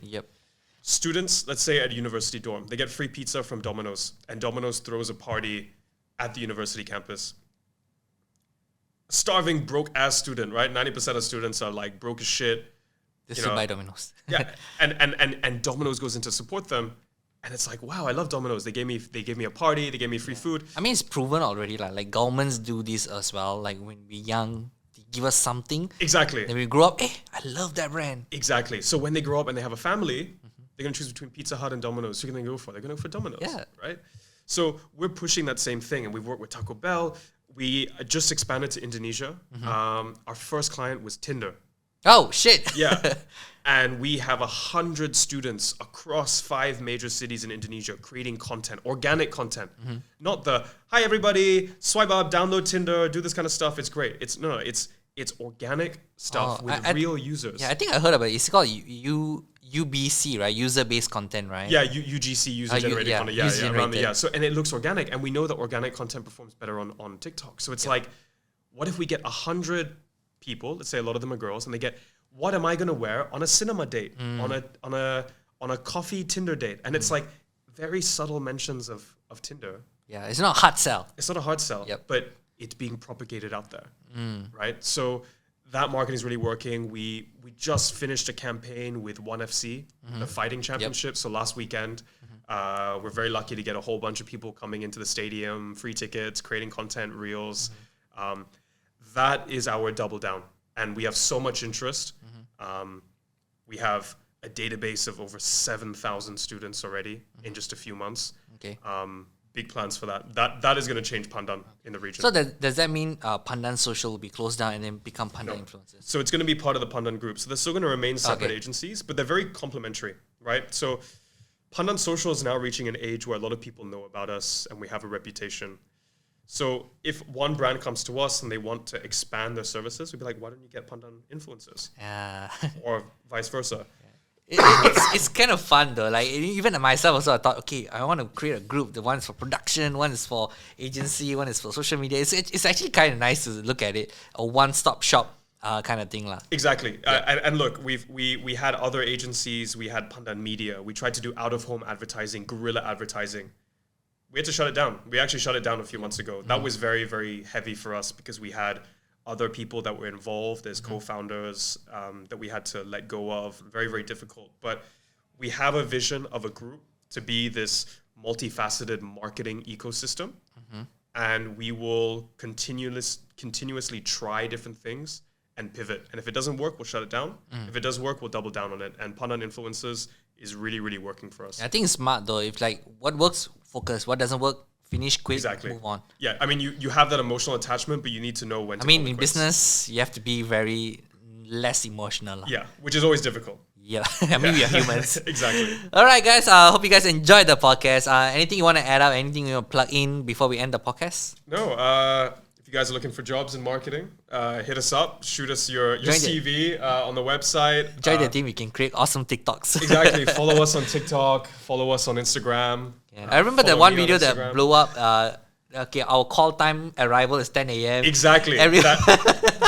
Students, let's say at a university dorm, they get free pizza from Domino's, and Domino's throws a party at the university campus. Starving, broke-ass student, right? 90% of students are like broke as shit. They still buy Domino's. Yeah, and Domino's goes in to support them, and it's like, wow, I love Domino's. They gave me a party, they gave me free food. I mean, it's proven already. Like governments do this as well. Like when we're young, they give us something. Exactly. Then we grow up, I love that brand. Exactly. So when they grow up and they have a family, they're going to choose between Pizza Hut and Domino's. Who can they go for? They're going to go for Domino's, right? So we're pushing that same thing, and we've worked with Taco Bell. We just expanded to Indonesia. Our first client was Tinder. Oh, shit. Yeah. And we have 100 students across 5 major cities in Indonesia creating content, organic content. Not the, hi, everybody, swipe up, download Tinder, do this kind of stuff. It's great. It's organic stuff with real users. Yeah, I think I heard about it. It's called UBC, right? User-based content, right? Yeah, UGC, user-generated content. Yeah, around the, So, and it looks organic. And we know that organic content performs better on TikTok. So it's like, what if we get 100 people, let's say a lot of them are girls, and they get, what am I going to wear on a cinema date, on a coffee Tinder date? And it's like very subtle mentions of Tinder. Yeah, it's not a hard sell. It's not a hard sell, but it's being propagated out there, right? So that marketing is really working. We just finished a campaign with 1FC, the fighting championship. So last weekend, we're very lucky to get a whole bunch of people coming into the stadium, free tickets, creating content, reels. That is our double down. And we have so much interest. We have a database of over 7,000 students already in just a few months. Okay. Big plans for that. That is going to change Pandan in the region. So does that mean Pandan Social will be closed down and then become Pandan Influencers? So it's going to be part of the Pandan group. So they're still going to remain separate agencies, but they're very complementary, right? So Pandan Social is now reaching an age where a lot of people know about us and we have a reputation. So if one brand comes to us and they want to expand their services, we'd be like, why don't you get Pandan influencers? Or vice versa. It's kind of fun though. Like even myself also, I thought, okay, I want to create a group. The one is for production, one is for agency, one is for social media. It's actually kind of nice to look at it, a one-stop shop kind of thing lah. Exactly. And look, we had other agencies. We had Pandan Media. We tried to do out-of-home advertising, guerrilla advertising. We had to shut it down. We actually shut it down a few months ago. That was very, very heavy for us because we had other people that were involved as co-founders that we had to let go of. Very, very difficult. But we have a vision of a group to be this multifaceted marketing ecosystem. and we will continuously try different things and pivot. And if it doesn't work, we'll shut it down. If it does work, we'll double down on it. And Pandan Influencers is really, really working for us. I think it's smart though. If like what works, focus. What doesn't work, finish quick, move on. Yeah, I mean, you have that emotional attachment, but you need to know when to I mean, call it in quits. business, you have to be very less emotional. Yeah, which is always difficult. Yeah, I mean, we are humans. Exactly. All right, guys. Hope you guys enjoyed the podcast. Anything you want to add up? Anything you want to plug in before we end the podcast? No, if you guys are looking for jobs in marketing, hit us up. Shoot us your CV on the website. Join the team. We can create awesome TikToks. Exactly. Follow us on TikTok. Follow us on Instagram. Yeah. I remember that follow one me on video that Instagram. blew up. Okay, our call time arrival is 10 a.m. Exactly. Every-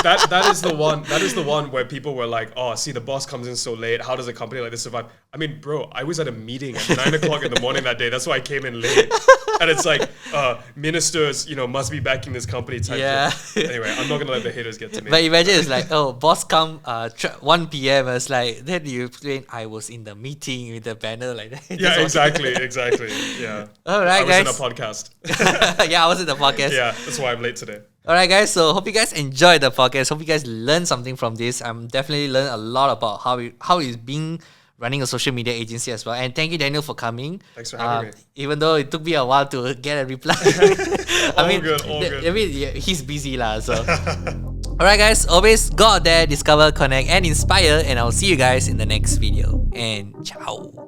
That is the one. That is the one where people were like, "Oh, see, the boss comes in so late. How does a company like this survive?" I mean, bro, I was at a meeting at 9 o'clock in the morning that day. That's why I came in late. And it's like, ministers, must be backing this company type. Yeah. Thing. Anyway, I'm not gonna let the haters get to me. But imagine it's like, oh, boss come 1 p.m. It's like, then you explain, I was in the meeting with the banner like that. Yeah, exactly. Yeah. All right, I was guys. in a podcast. Yeah, I was in the podcast. Yeah, that's why I'm late today. All right, guys. So hope you guys enjoyed the podcast. Hope you guys learned something from this. I'm definitely learned a lot about how it's being running a social media agency as well. And thank you, Daniel, for coming. Thanks for having me. Even though it took me a while to get a reply. All good. I mean, yeah, he's busy lah. So, all right, guys. Always go out there, discover, connect, and inspire. And I'll see you guys in the next video. And ciao.